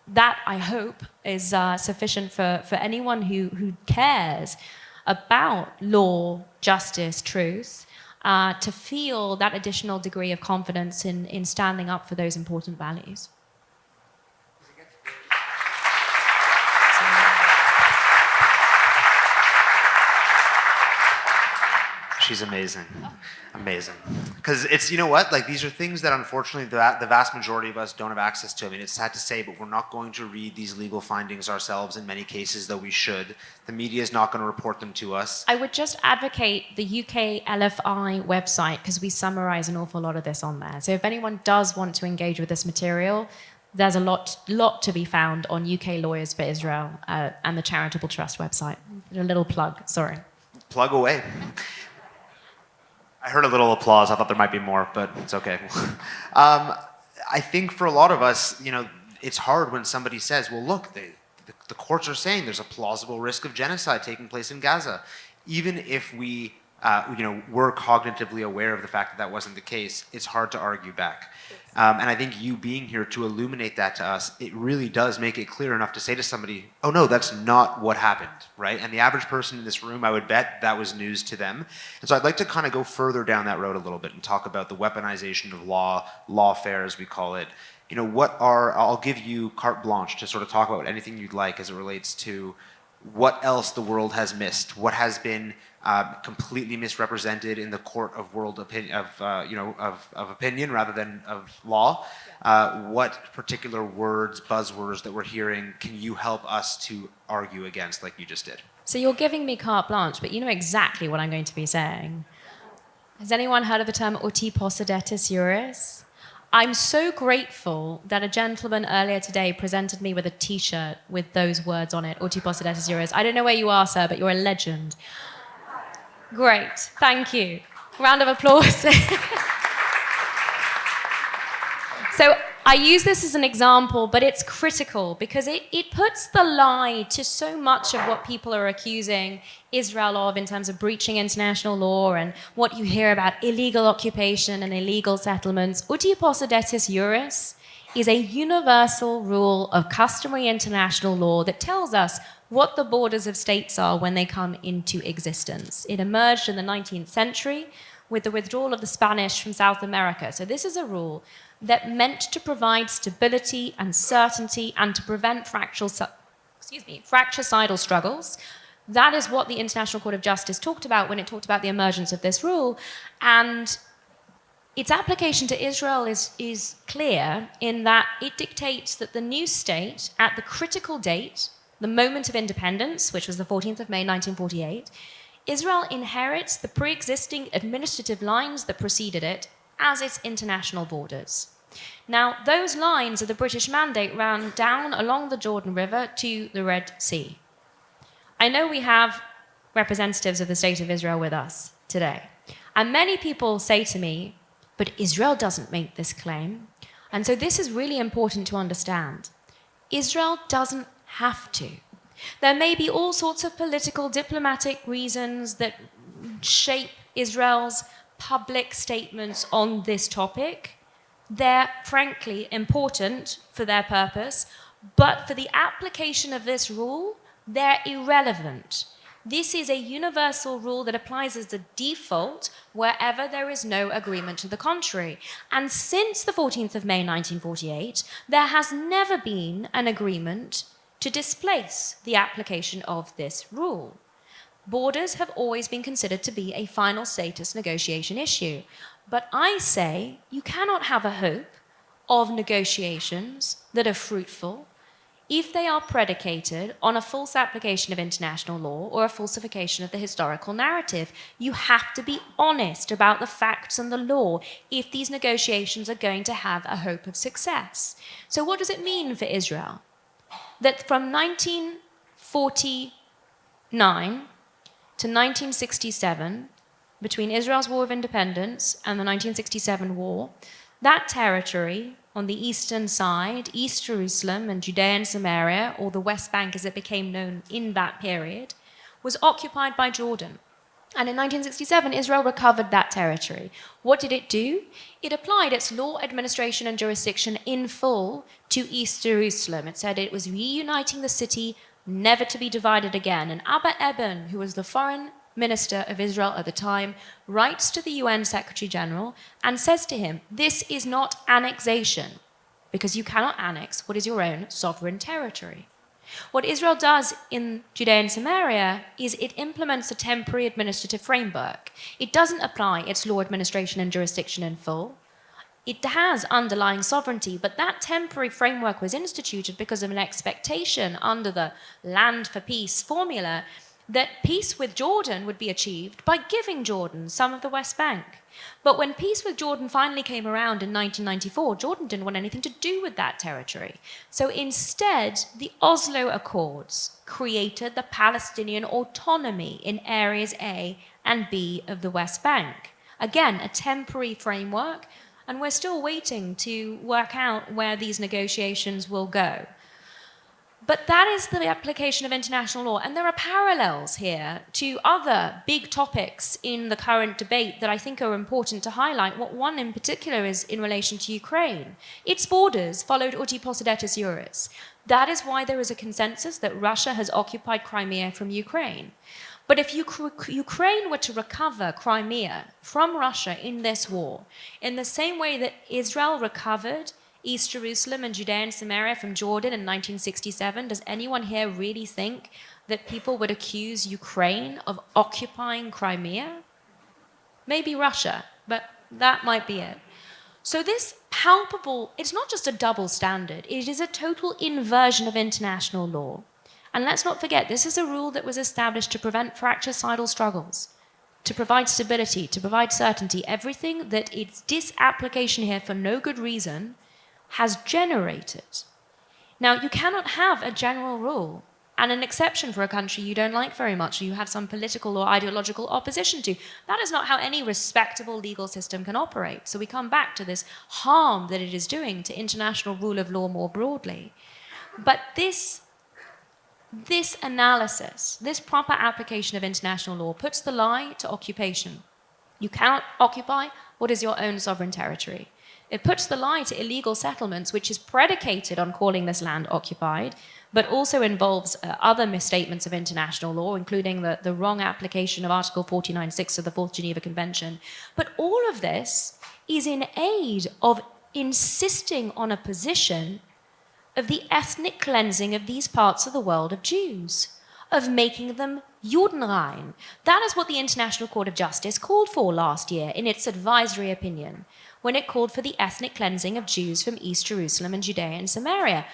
that, I hope, is sufficient for anyone who cares about law, justice, truth, to feel that additional degree of confidence in standing up for those important values. She's amazing. Amazing. Because it's, you know what, like these are things that unfortunately the vast majority of us don't have access to. I mean, it's sad to say, but we're not going to read these legal findings ourselves in many cases, though we should. The media is not going to report them to us. I would just advocate the UK LFI website because we summarize an awful lot of this on there. So if anyone does want to engage with this material, there's a lot to be found on UK Lawyers for Israel and the Charitable Trust website. A little plug, sorry. Plug away. I heard a little applause. I thought there might be more, but it's okay. I think for a lot of us, you know, it's hard when somebody says, well, look, the courts are saying there's a plausible risk of genocide taking place in Gaza. Even if we, we're cognitively aware of the fact that that wasn't the case, it's hard to argue back. And I think you being here to illuminate that to us, it really does make it clear enough to say to somebody, oh no, that's not what happened, right? And the average person in this room, I would bet that was news to them. And so I'd like to kind of go further down that road a little bit and talk about the weaponization of law, lawfare as we call it. You know, I'll give you carte blanche to sort of talk about anything you'd like as it relates to what else the world has missed, what has been completely misrepresented in the court of world opinion, of opinion rather than of law. What particular words, buzzwords that we're hearing can you help us to argue against, like you just did? So you're giving me carte blanche, but you know exactly what I'm going to be saying. Has anyone heard of the term Utaposidetusurus? I'm so grateful that a gentleman earlier today presented me with a T-shirt with those words on it, Utaposidetusurus. I don't know where you are, sir, but you're a legend. Great, thank you. Round of applause. So I use this as an example, but it's critical because it puts the lie to so much of what people are accusing Israel of in terms of breaching international law and what you hear about illegal occupation and illegal settlements. Utaposidetusurus is a universal rule of customary international law that tells us what the borders of states are when they come into existence. It emerged in the 19th century with the withdrawal of the Spanish from South America. So this is a rule that meant to provide stability and certainty and to prevent fratricidal struggles. That is what the International Court of Justice talked about when it talked about the emergence of this rule. And its application to Israel is clear in that it dictates that the new state, at the critical date, the moment of independence, which was the 14th of May 1948, Israel inherits the pre-existing administrative lines that preceded it as its international borders. Now, those lines of the British Mandate ran down along the Jordan River to the Red Sea. I know we have representatives of the State of Israel with us today, and many people say to me, but Israel doesn't make this claim. And so this is really important to understand. Israel doesn't have to. There may be all sorts of political, diplomatic reasons that shape Israel's public statements on this topic. They're frankly important for their purpose, but for the application of this rule, they're irrelevant. This is a universal rule that applies as the default wherever there is no agreement to the contrary. And since the 14th of May 1948, there has never been an agreement to displace the application of this rule. Borders have always been considered to be a final status negotiation issue. But I say you cannot have a hope of negotiations that are fruitful if they are predicated on a false application of international law or a falsification of the historical narrative. You have to be honest about the facts and the law if these negotiations are going to have a hope of success. So what does it mean for Israel? That from 1949 to 1967, between Israel's War of Independence and the 1967 war, that territory on the eastern side, East Jerusalem and Judea and Samaria, or the West Bank as it became known in that period, was occupied by Jordan. And in 1967, Israel recovered that territory. What did it do? It applied its law, administration, and jurisdiction in full to East Jerusalem. It said it was reuniting the city, never to be divided again. And Abba Eban, who was the foreign minister of Israel at the time, writes to the UN Secretary General and says to him, this is not annexation, because you cannot annex what is your own sovereign territory. What Israel does in Judea and Samaria is it implements a temporary administrative framework. It doesn't apply its law, administration, and jurisdiction in full. It has underlying sovereignty, but that temporary framework was instituted because of an expectation under the Land for Peace formula that peace with Jordan would be achieved by giving Jordan some of the West Bank. But when peace with Jordan finally came around in 1994, Jordan didn't want anything to do with that territory. So instead, the Oslo Accords created the Palestinian autonomy in areas A and B of the West Bank. Again, a temporary framework, and we're still waiting to work out where these negotiations will go. But that is the application of international law. And there are parallels here to other big topics in the current debate that I think are important to highlight. What one in particular is in relation to Ukraine. Its borders followed Utaposidetusurus. That is why there is a consensus that Russia has occupied Crimea from Ukraine. But if Ukraine were to recover Crimea from Russia in this war, in the same way that Israel recovered East Jerusalem and Judea and Samaria from Jordan in 1967, does anyone here really think that people would accuse Ukraine of occupying Crimea? Maybe Russia, but that might be it. So this palpable, it's not just a double standard, it is a total inversion of international law. And let's not forget, this is a rule that was established to prevent fratricidal struggles, to provide stability, to provide certainty, everything that its disapplication here for no good reason has generated. Now, you cannot have a general rule and an exception for a country you don't like very much, or you have some political or ideological opposition to. That is not how any respectable legal system can operate. So we come back to this harm that it is doing to international rule of law more broadly. But this analysis, this proper application of international law, puts the lie to occupation. You cannot occupy what is your own sovereign territory. It puts the lie to illegal settlements, which is predicated on calling this land occupied, but also involves other misstatements of international law, including the wrong application of Article 49.6 of the Fourth Geneva Convention. But all of this is in aid of insisting on a position of the ethnic cleansing of these parts of the world of Jews, of making them Judenrein. That is what the International Court of Justice called for last year in its advisory opinion, when it called for the ethnic cleansing of Jews from East Jerusalem and Judea and Samaria.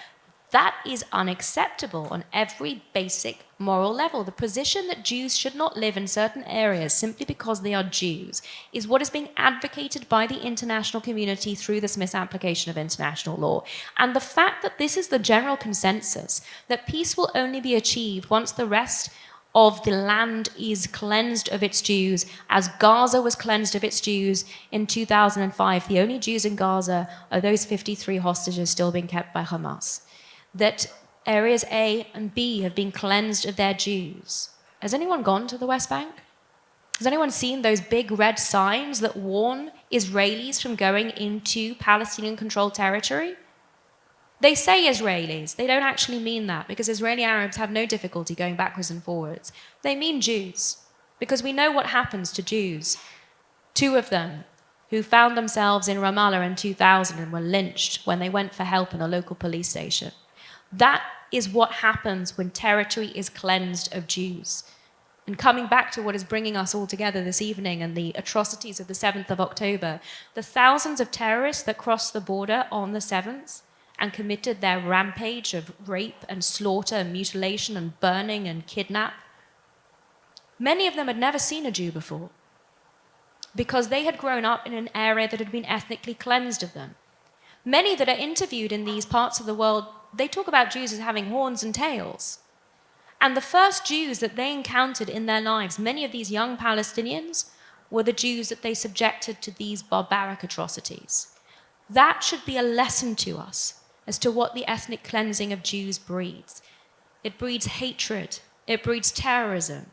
That is unacceptable on every basic moral level. The position that Jews should not live in certain areas simply because they are Jews is what is being advocated by the international community through this misapplication of international law. And the fact that this is the general consensus, that peace will only be achieved once the rest of the land is cleansed of its Jews, as Gaza was cleansed of its Jews in 2005. The only Jews in Gaza are those 53 hostages still being kept by Hamas. That areas A and B have been cleansed of their Jews. Has anyone gone to the West Bank? Has anyone seen those big red signs that warn Israelis from going into Palestinian-controlled territory? They say Israelis. They don't actually mean that, because Israeli Arabs have no difficulty going backwards and forwards. They mean Jews, because we know what happens to Jews. 2 of them who found themselves in Ramallah in 2000 and were lynched when they went for help in a local police station. That is what happens when territory is cleansed of Jews. And coming back to what is bringing us all together this evening and the atrocities of the 7th of October, the thousands of terrorists that crossed the border on the 7th and committed their rampage of rape and slaughter and mutilation and burning and kidnap, many of them had never seen a Jew before, because they had grown up in an area that had been ethnically cleansed of them. Many that are interviewed in these parts of the world, they talk about Jews as having horns and tails. And the first Jews that they encountered in their lives, many of these young Palestinians, were the Jews that they subjected to these barbaric atrocities. That should be a lesson to us as to what the ethnic cleansing of Jews breeds. It breeds hatred. It breeds terrorism.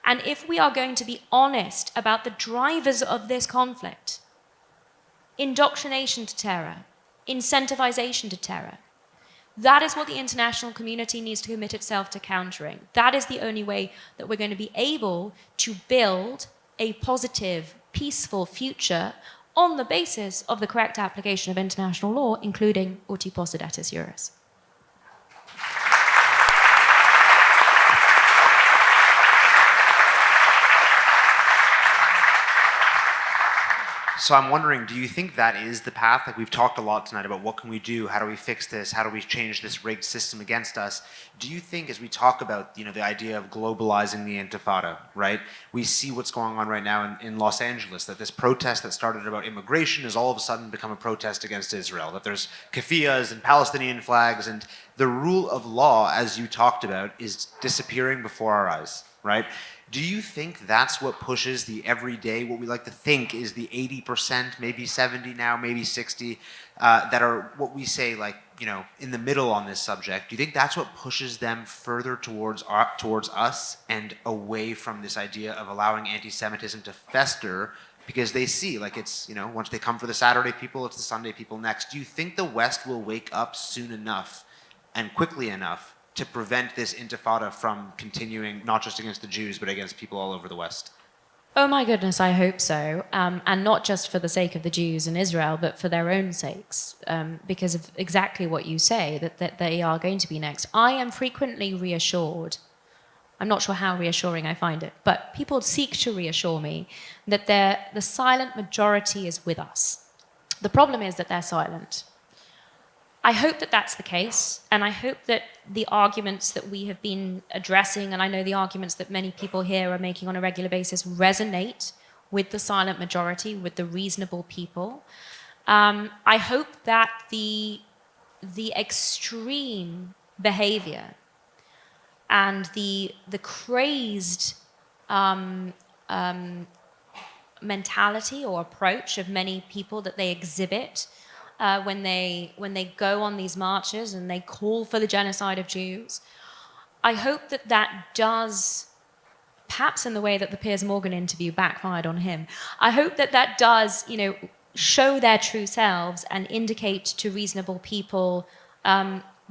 And if we are going to be honest about the drivers of this conflict, indoctrination to terror, incentivization to terror, that is what the international community needs to commit itself to countering. That is the only way that we're going to be able to build a positive, peaceful future on the basis of the correct application of international law, including Utaposidetusurus. So I'm wondering, do you think that is the path? Like, we've talked a lot tonight about what can we do, how do we fix this, how do we change this rigged system against us? Do you think, as we talk about, the idea of globalizing the Intifada, right? We see what's going on right now in Los Angeles, that this protest that started about immigration has all of a sudden become a protest against Israel, that there's keffiyehs and Palestinian flags, and the rule of law, as you talked about, is disappearing before our eyes, right? Do you think that's what pushes the everyday, what we like to think is the 80%, maybe 70 now, maybe 60, that are what we say, like, in the middle on this subject? Do you think that's what pushes them further towards us and away from this idea of allowing anti-Semitism to fester, because they see, like, it's, once they come for the Saturday people, it's the Sunday people next? Do you think the West will wake up soon enough and quickly enough to prevent this intifada from continuing, not just against the Jews, but against people all over the West? Oh my goodness, I hope so. And not just for the sake of the Jews in Israel, but for their own sakes, because of exactly what you say, that they are going to be next. I am frequently reassured. I'm not sure how reassuring I find it, but people seek to reassure me that the silent majority is with us. The problem is that they're silent. I hope that that's the case, and I hope that the arguments that we have been addressing, and I know the arguments that many people here are making on a regular basis, resonate with the silent majority, with the reasonable people. I hope that the extreme behavior and the crazed mentality or approach of many people that they exhibit when they go on these marches and they call for the genocide of Jews. I hope that that does, perhaps in the way that the Piers Morgan interview backfired on him, I hope that that does, show their true selves and indicate to reasonable people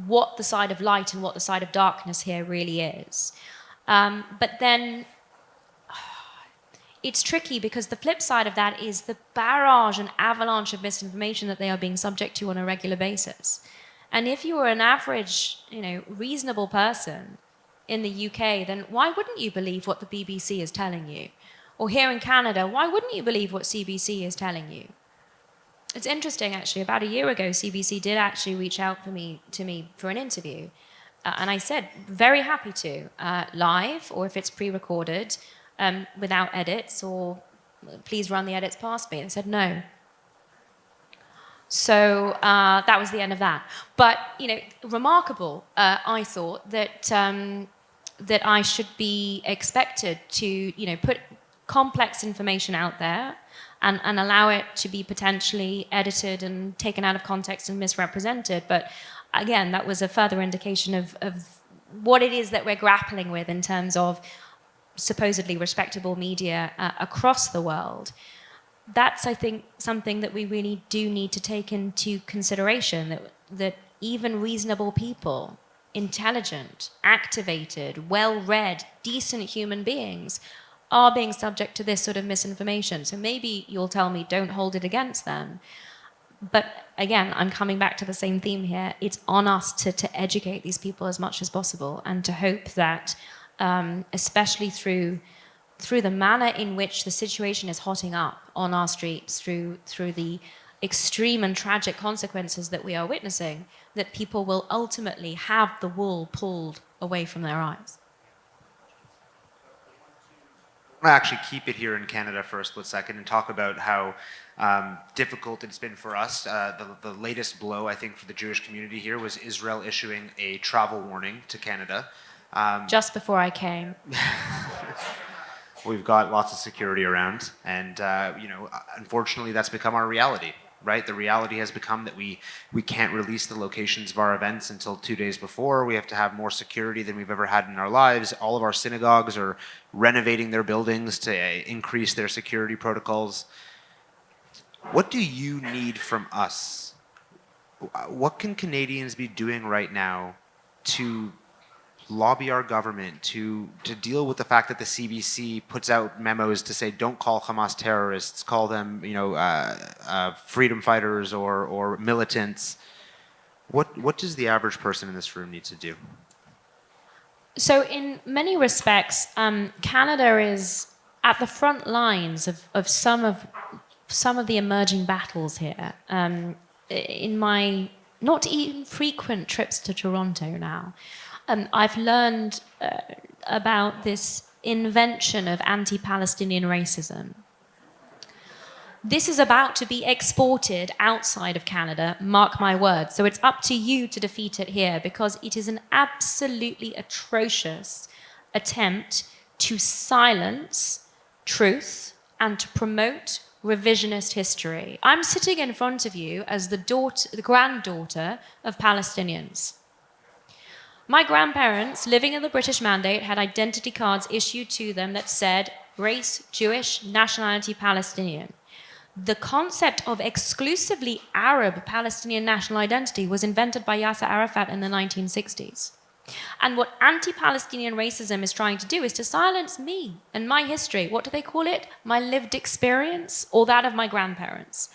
what the side of light and what the side of darkness here really is. But then it's tricky because the flip side of that is the barrage and avalanche of misinformation that they are being subject to on a regular basis. And if you were an average, reasonable person in the UK, then why wouldn't you believe what the BBC is telling you? Or here in Canada, why wouldn't you believe what CBC is telling you? It's interesting, actually. About a year ago, CBC did actually reach out to me for an interview. And I said, very happy to, live, or if it's pre-recorded, without edits, or please run the edits past me. And they said no. So that was the end of that. But, remarkable, I thought, that that I should be expected to, put complex information out there and allow it to be potentially edited and taken out of context and misrepresented. But again, that was a further indication of what it is that we're grappling with in terms of supposedly respectable media across the world. That's, I think, something that we really do need to take into consideration, that even reasonable people, intelligent, activated, well-read, decent human beings are being subject to this sort of misinformation. So maybe you'll tell me don't hold it against them. But again, I'm coming back to the same theme here. It's on us to educate these people as much as possible and to hope that, especially through the manner in which the situation is hotting up on our streets, through the extreme and tragic consequences that we are witnessing, that people will ultimately have the wool pulled away from their eyes. I want to actually keep it here in Canada for a split second and talk about how difficult it's been for us. The latest blow, I think, for the Jewish community here was Israel issuing a travel warning to Canada. Just before I came. We've got lots of security around, and unfortunately, that's become our reality. Right? The reality has become that we can't release the locations of our events until 2 days before. We have to have more security than we've ever had in our lives. All of our synagogues are renovating their buildings to increase their security protocols. What do you need from us? What can Canadians be doing right now to lobby our government to deal with the fact that the CBC puts out memos to say don't call Hamas terrorists, call them freedom fighters or militants? What does the average person in this room need to do? So in many respects, Canada is at the front lines of some of the emerging battles here. In my not infrequent trips to Toronto now, I've learned about this invention of anti-Palestinian racism. This is about to be exported outside of Canada, mark my words. So it's up to you to defeat it here, because it is an absolutely atrocious attempt to silence truth and to promote revisionist history. I'm sitting in front of you as the granddaughter of Palestinians. My grandparents, living in the British Mandate, had identity cards issued to them that said race Jewish, nationality Palestinian. The concept of exclusively Arab Palestinian national identity was invented by Yasser Arafat in the 1960s. And what anti-Palestinian racism is trying to do is to silence me and my history. What do they call it? My lived experience, or that of my grandparents.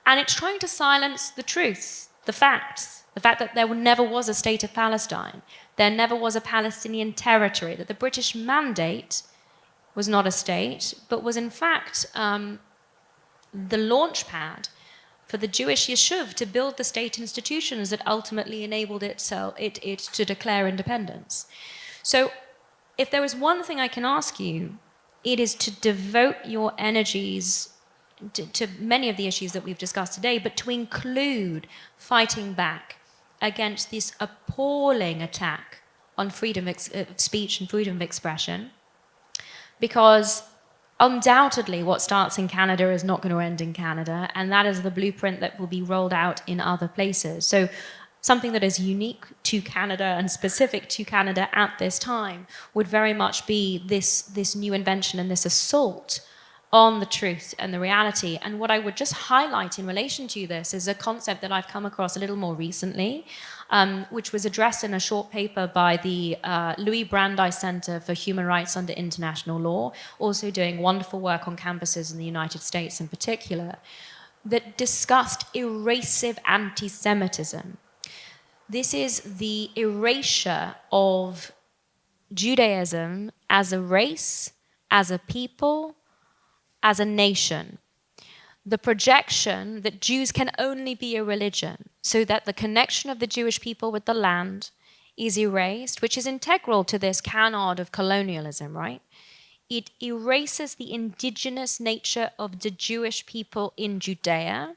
And it's trying to silence the truth, the facts. The fact that there never was a state of Palestine, there never was a Palestinian territory, that the British Mandate was not a state, but was in fact the launch pad for the Jewish Yeshuv to build the state institutions that ultimately enabled it to declare independence. So if there is one thing I can ask you, it is to devote your energies to many of the issues that we've discussed today, but to include fighting back against this appalling attack on freedom of speech and freedom of expression, because undoubtedly what starts in Canada is not going to end in Canada, and that is the blueprint that will be rolled out in other places. So something that is unique to Canada and specific to Canada at this time would very much be this new invention and this assault on the truth and the reality. And what I would just highlight in relation to this is a concept that I've come across a little more recently, which was addressed in a short paper by the Louis Brandeis Center for Human Rights Under International Law, also doing wonderful work on campuses in the United States in particular, that discussed erasive anti-Semitism. This is the erasure of Judaism as a race, as a people, as a nation. The projection that Jews can only be a religion, so that the connection of the Jewish people with the land is erased, which is integral to this canard of colonialism, right? It erases the indigenous nature of the Jewish people in Judea,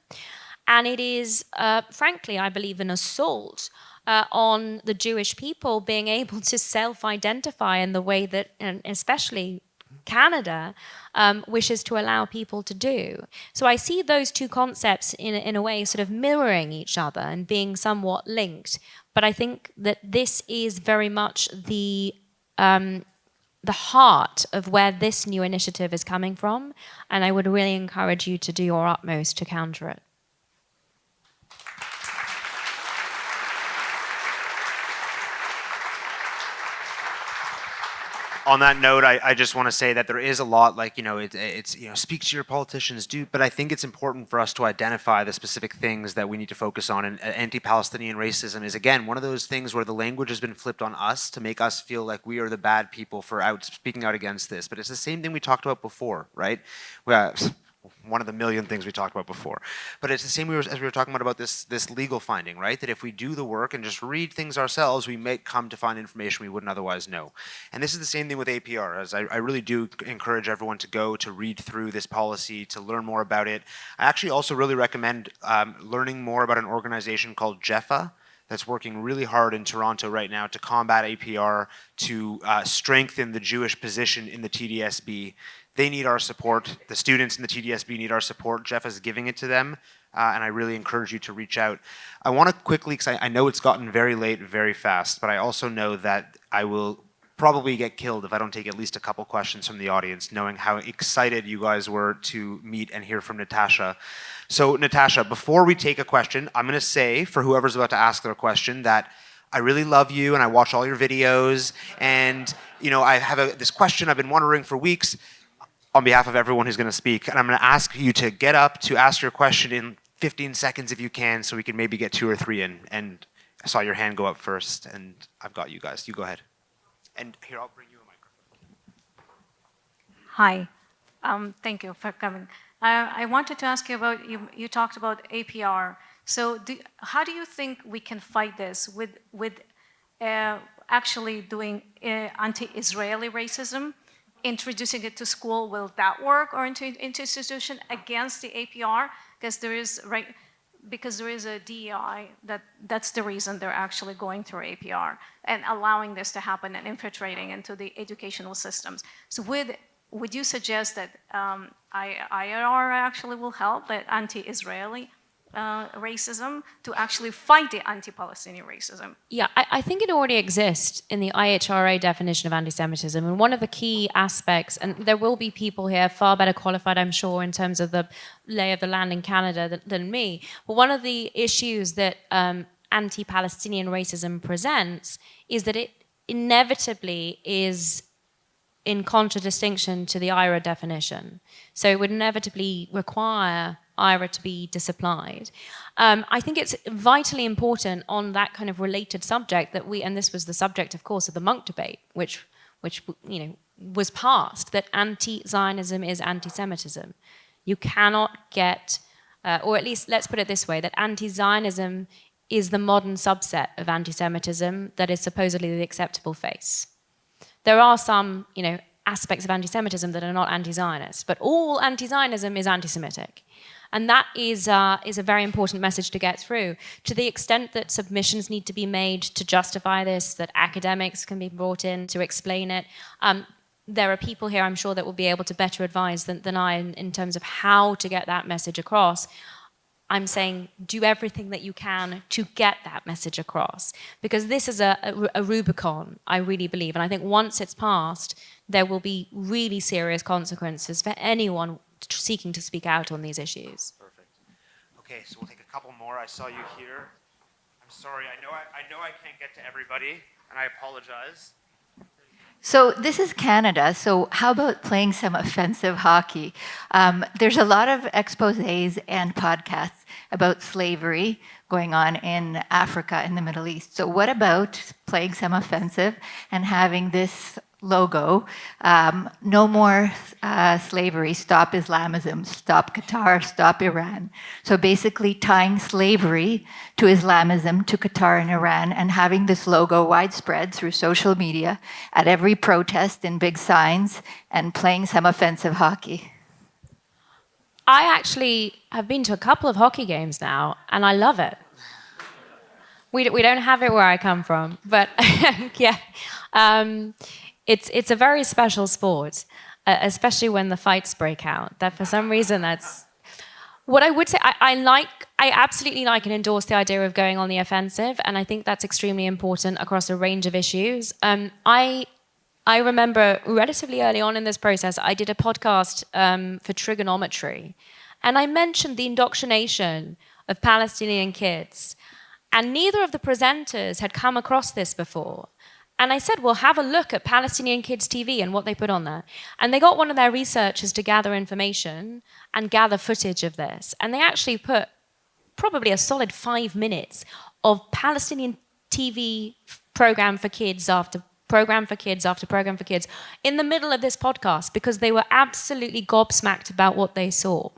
and it is, frankly, I believe, an assault on the Jewish people being able to self-identify in the way that, and especially Canada, wishes to allow people to do. So I see those two concepts in a way sort of mirroring each other and being somewhat linked. But I think that this is very much the heart of where this new initiative is coming from, and I would really encourage you to do your utmost to counter it. On that note, I just want to say that there is a lot, like, it's speak to your politicians, but I think it's important for us to identify the specific things that we need to focus on. And anti-Palestinian racism is, again, one of those things where the language has been flipped on us to make us feel like we are the bad people for speaking out against this. But it's the same thing we talked about before, right? One of the million things we talked about before. But it's the same as we were talking about this legal finding, right? That if we do the work and just read things ourselves, we may come to find information we wouldn't otherwise know. And this is the same thing with APR, as I really do encourage everyone to go to read through this policy, to learn more about it. I actually also really recommend learning more about an organization called JEFA, that's working really hard in Toronto right now to combat APR, to strengthen the Jewish position in the TDSB. They need our support. The students in the TDSB need our support. Jeff is giving it to them, and I really encourage you to reach out. I want to quickly, because I know it's gotten very late very fast, but I also know that I will probably get killed if I don't take at least a couple questions from the audience, knowing how excited you guys were to meet and hear from Natasha. So Natasha, before we take a question, I'm going to say, for whoever's about to ask their question, that I really love you and I watch all your videos, and I have this question I've been wondering for weeks on behalf of everyone who's going to speak, and I'm going to ask you to get up to ask your question in 15 seconds if you can, so we can maybe get 2 or 3 in. And I saw your hand go up first, and I've got you guys. You go ahead. And here, I'll bring you a microphone. Hi, thank you for coming. I wanted to ask you about, you talked about APR. So how do you think we can fight this with actually doing anti-Israeli racism? Introducing it to school, will that work, or into institution against the APR? Because there is a DEI that's the reason they're actually going through APR and allowing this to happen and infiltrating into the educational systems. So would you suggest that IR actually will help, that anti-Israeli racism, to actually fight the anti-Palestinian racism? Yeah, I think it already exists in the IHRA definition of anti-Semitism. And one of the key aspects, and there will be people here far better qualified, I'm sure, in terms of the lay of the land in Canada than me. But one of the issues that anti-Palestinian racism presents is that it inevitably is in contradistinction to the IRA definition. So it would inevitably require IRA to be disapplied. I think it's vitally important on that kind of related subject that and this was the subject, of course, of the Monk debate, which was passed, that anti-Zionism is anti-Semitism. You cannot get, or at least let's put it this way, that anti-Zionism is the modern subset of anti-Semitism that is supposedly the acceptable face. There are some, aspects of anti-Semitism that are not anti-Zionist, but all anti-Zionism is anti-Semitic. And that is a very important message to get through. To the extent that submissions need to be made to justify this, that academics can be brought in to explain it, there are people here, I'm sure, that will be able to better advise than I in terms of how to get that message across. I'm saying do everything that you can to get that message across. Because this is a Rubicon, I really believe. And I think once it's passed, there will be really serious consequences for anyone seeking to speak out on these issues. Perfect. Okay, so we'll take a couple more. I saw you here. I'm sorry, I know I can't get to everybody, and I apologize. So this is Canada, so how about playing some offensive hockey? There's a lot of exposés and podcasts about slavery going on in Africa and the Middle East. So what about playing some offensive and having this logo, no more slavery, stop Islamism, stop Qatar, stop Iran. So basically tying slavery to Islamism, to Qatar and Iran, and having this logo widespread through social media at every protest in big signs and playing some offensive hockey. I actually have been to a couple of hockey games now, and I love it. We don't have it where I come from, but yeah. It's a very special sport, especially when the fights break out. That for some reason, that's what I would say. I absolutely like and endorse the idea of going on the offensive, and I think that's extremely important across a range of issues. I remember relatively early on in this process, I did a podcast for trigonometry, and I mentioned the indoctrination of Palestinian kids, and neither of the presenters had come across this before. And I said, well, have a look at Palestinian Kids TV and what they put on there. And they got one of their researchers to gather information and gather footage of this. And they actually put probably a solid 5 minutes of Palestinian TV program for kids after program for kids after program for kids in the middle of this podcast because they were absolutely gobsmacked about what they saw.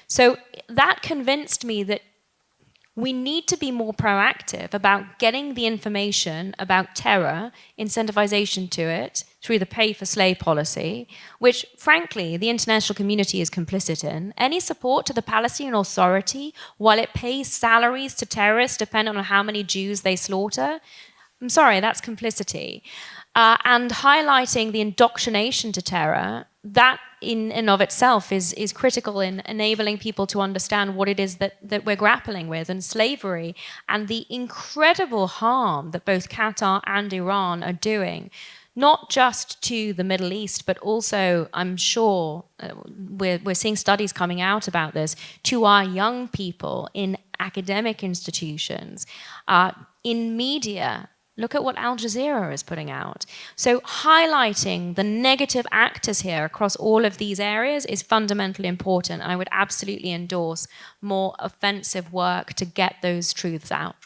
So that convinced me that we need to be more proactive about getting the information about terror, incentivization to it, through the pay-for-slay policy, which, frankly, the international community is complicit in. Any support to the Palestinian Authority, while it pays salaries to terrorists depending on how many Jews they slaughter, I'm sorry, that's complicity. And highlighting the indoctrination to terror, that in and of itself is critical in enabling people to understand what it is that we're grappling with, and slavery and the incredible harm that both Qatar and Iran are doing, not just to the Middle East, but also, I'm sure, we're seeing studies coming out about this, to our young people in academic institutions, in media. Look at what Al Jazeera is putting out. So highlighting the negative actors here across all of these areas is fundamentally important. I would absolutely endorse more offensive work to get those truths out.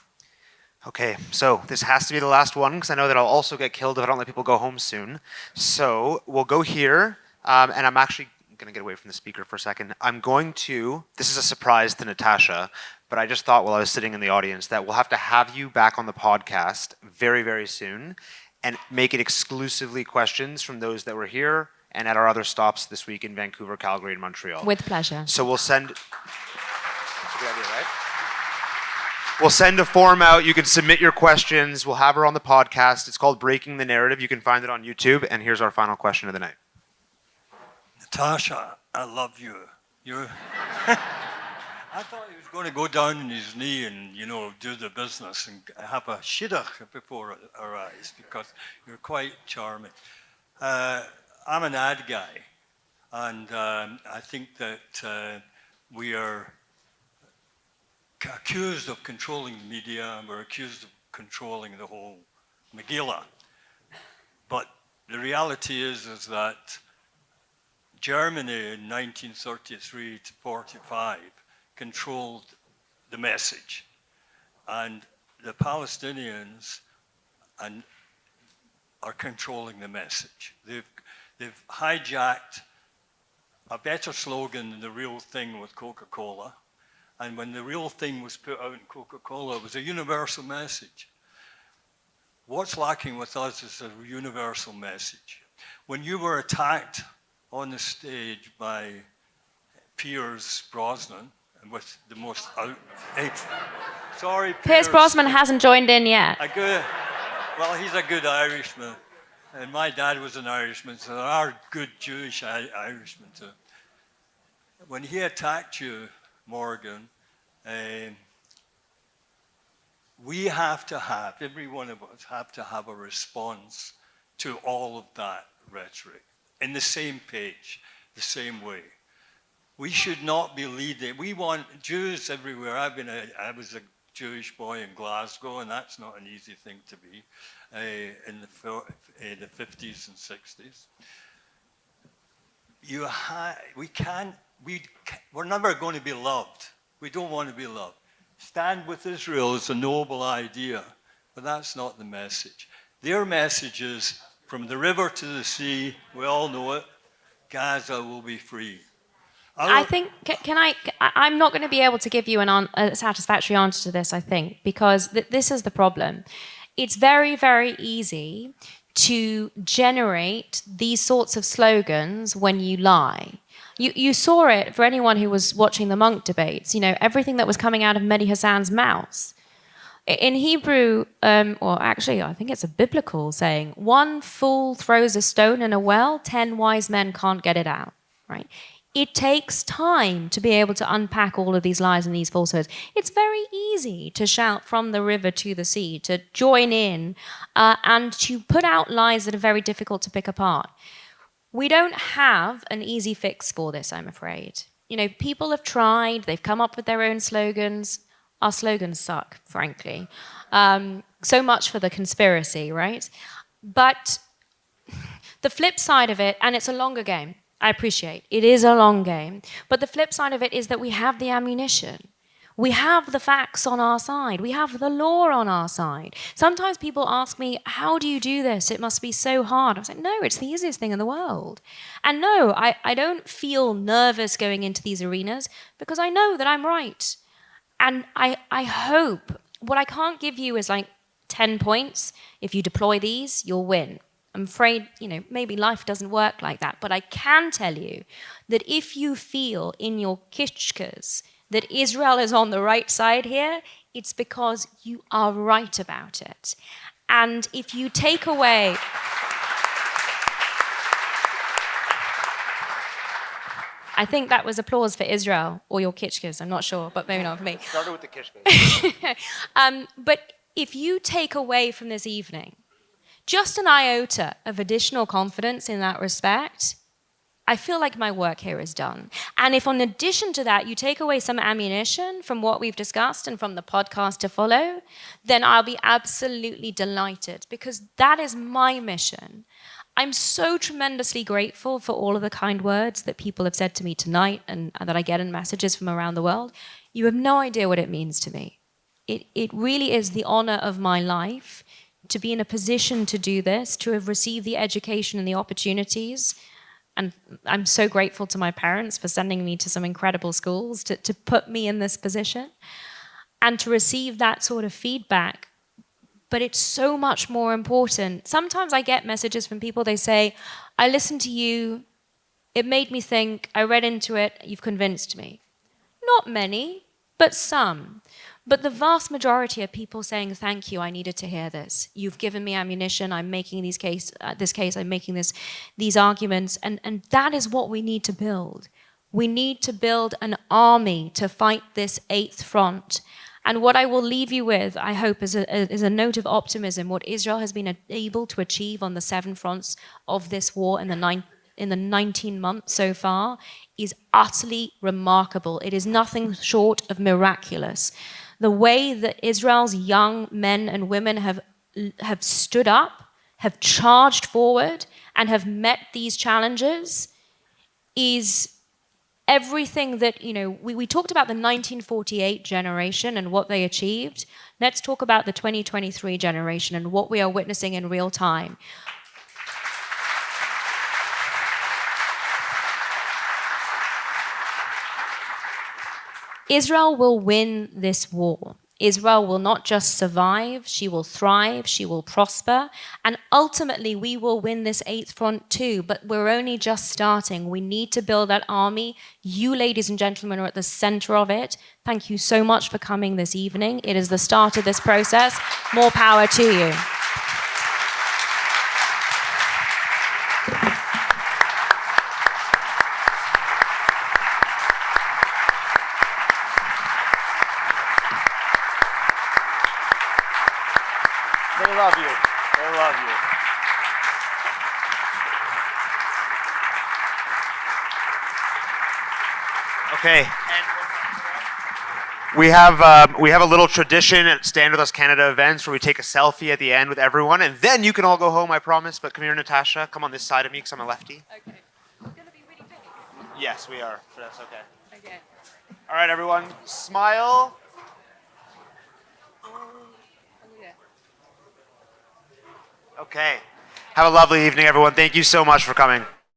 Okay, so this has to be the last one because I know that I'll also get killed if I don't let people go home soon. So we'll go here, and I'm actually going to get away from the speaker for a second. This is a surprise to Natasha, but I just thought while I was sitting in the audience that we'll have to have you back on the podcast very, very soon and make it exclusively questions from those that were here and at our other stops this week in Vancouver, Calgary, and Montreal. With pleasure. So we'll send... That's a good idea, right? We'll send a form out. You can submit your questions. We'll have her on the podcast. It's called Breaking the Narrative. You can find it on YouTube. And here's our final question of the night. Natasha, I love you. I thought he was going to go down on his knee and, do the business and have a shidduch before our eyes because you're quite charming. I'm an ad guy, and I think that we are accused of controlling the media, and we're accused of controlling the whole Megillah. But the reality is that Germany in 1933 to 45 controlled the message, and the Palestinians are controlling the message. They've hijacked a better slogan than the real thing with Coca-Cola, and when the real thing was put out in Coca-Cola, it was a universal message. What's lacking with us is a universal message. When you were attacked on the stage by Piers Brosnan, and with the most sorry, Pierce Brosnan hasn't joined in yet. Well, he's a good Irishman, and my dad was an Irishman, so there are good Jewish Irishmen too. When he attacked you, Morgan, we have to have, every one of us have to have a response to all of that rhetoric in the same page, the same way. We should not be leading. We want Jews everywhere. I was a Jewish boy in Glasgow, and that's not an easy thing to be in the 50s and 60s. We're never going to be loved. We don't want to be loved. Stand with Israel is a noble idea, but that's not the message. Their message is, from the river to the sea, we all know it, Gaza will be free. I think, I'm not going to be able to give you a satisfactory answer to this, I think, because this is the problem. It's very, very easy to generate these sorts of slogans when you lie. You saw it for anyone who was watching the monk debates, everything that was coming out of Mehdi Hassan's mouth. In Hebrew, or actually, I think it's a biblical saying, 1 fool throws a stone in a well, 10 wise men can't get it out, right? It takes time to be able to unpack all of these lies and these falsehoods. It's very easy to shout from the river to the sea, to join in, and to put out lies that are very difficult to pick apart. We don't have an easy fix for this, I'm afraid. People have tried, they've come up with their own slogans. Our slogans suck, frankly. So much for the conspiracy, right? But the flip side of it, and it's a longer game, I appreciate, it is a long game, but the flip side of it is that we have the ammunition. We have the facts on our side. We have the law on our side. Sometimes people ask me, how do you do this? It must be so hard. I was like, no, it's the easiest thing in the world. And no, I don't feel nervous going into these arenas because I know that I'm right. And I hope, what I can't give you is like 10 points. If you deploy these, you'll win. I'm afraid, maybe life doesn't work like that. But I can tell you that if you feel in your kishkas that Israel is on the right side here, it's because you are right about it. And if you take away... I think that was applause for Israel, or your kishkas, I'm not sure, but maybe not for me. Started with the kishkas. But if you take away from this evening just an iota of additional confidence in that respect, I feel like my work here is done. And if in addition to that, you take away some ammunition from what we've discussed and from the podcast to follow, then I'll be absolutely delighted, because that is my mission. I'm so tremendously grateful for all of the kind words that people have said to me tonight and that I get in messages from around the world. You have no idea what it means to me. It really is the honor of my life to be in a position to do this, to have received the education and the opportunities. And I'm so grateful to my parents for sending me to some incredible schools to put me in this position and to receive that sort of feedback. But it's so much more important. Sometimes I get messages from people, they say, I listened to you, it made me think, I read into it, you've convinced me. Not many, but some. But the vast majority of people saying, thank you, I needed to hear this. You've given me ammunition, I'm making this case, I'm making these arguments, and that is what we need to build. We need to build an army to fight this eighth front. And what I will leave you with, I hope, is a note of optimism. What Israel has been able to achieve on the 7 fronts of this war in the 19 months so far is utterly remarkable. It is nothing short of miraculous. The way that Israel's young men and women have stood up, have charged forward, and have met these challenges is everything that, we talked about the 1948 generation and what they achieved. Let's talk about the 2023 generation and what we are witnessing in real time. Israel will win this war. Israel will not just survive, she will thrive, she will prosper, and ultimately we will win this eighth front too, but we're only just starting. We need to build that army. You, ladies and gentlemen, are at the center of it. Thank you so much for coming this evening. It is the start of this process. More power to you. They love you. They love you. Okay. We have a little tradition at Stand With Us Canada events where we take a selfie at the end with everyone, and then you can all go home, I promise. But come here, Natasha. Come on this side of me because I'm a lefty. Okay. It's going to be really big. Yes, we are. But that's okay. Okay. All right, everyone. Smile. Okay. Have a lovely evening, everyone. Thank you so much for coming.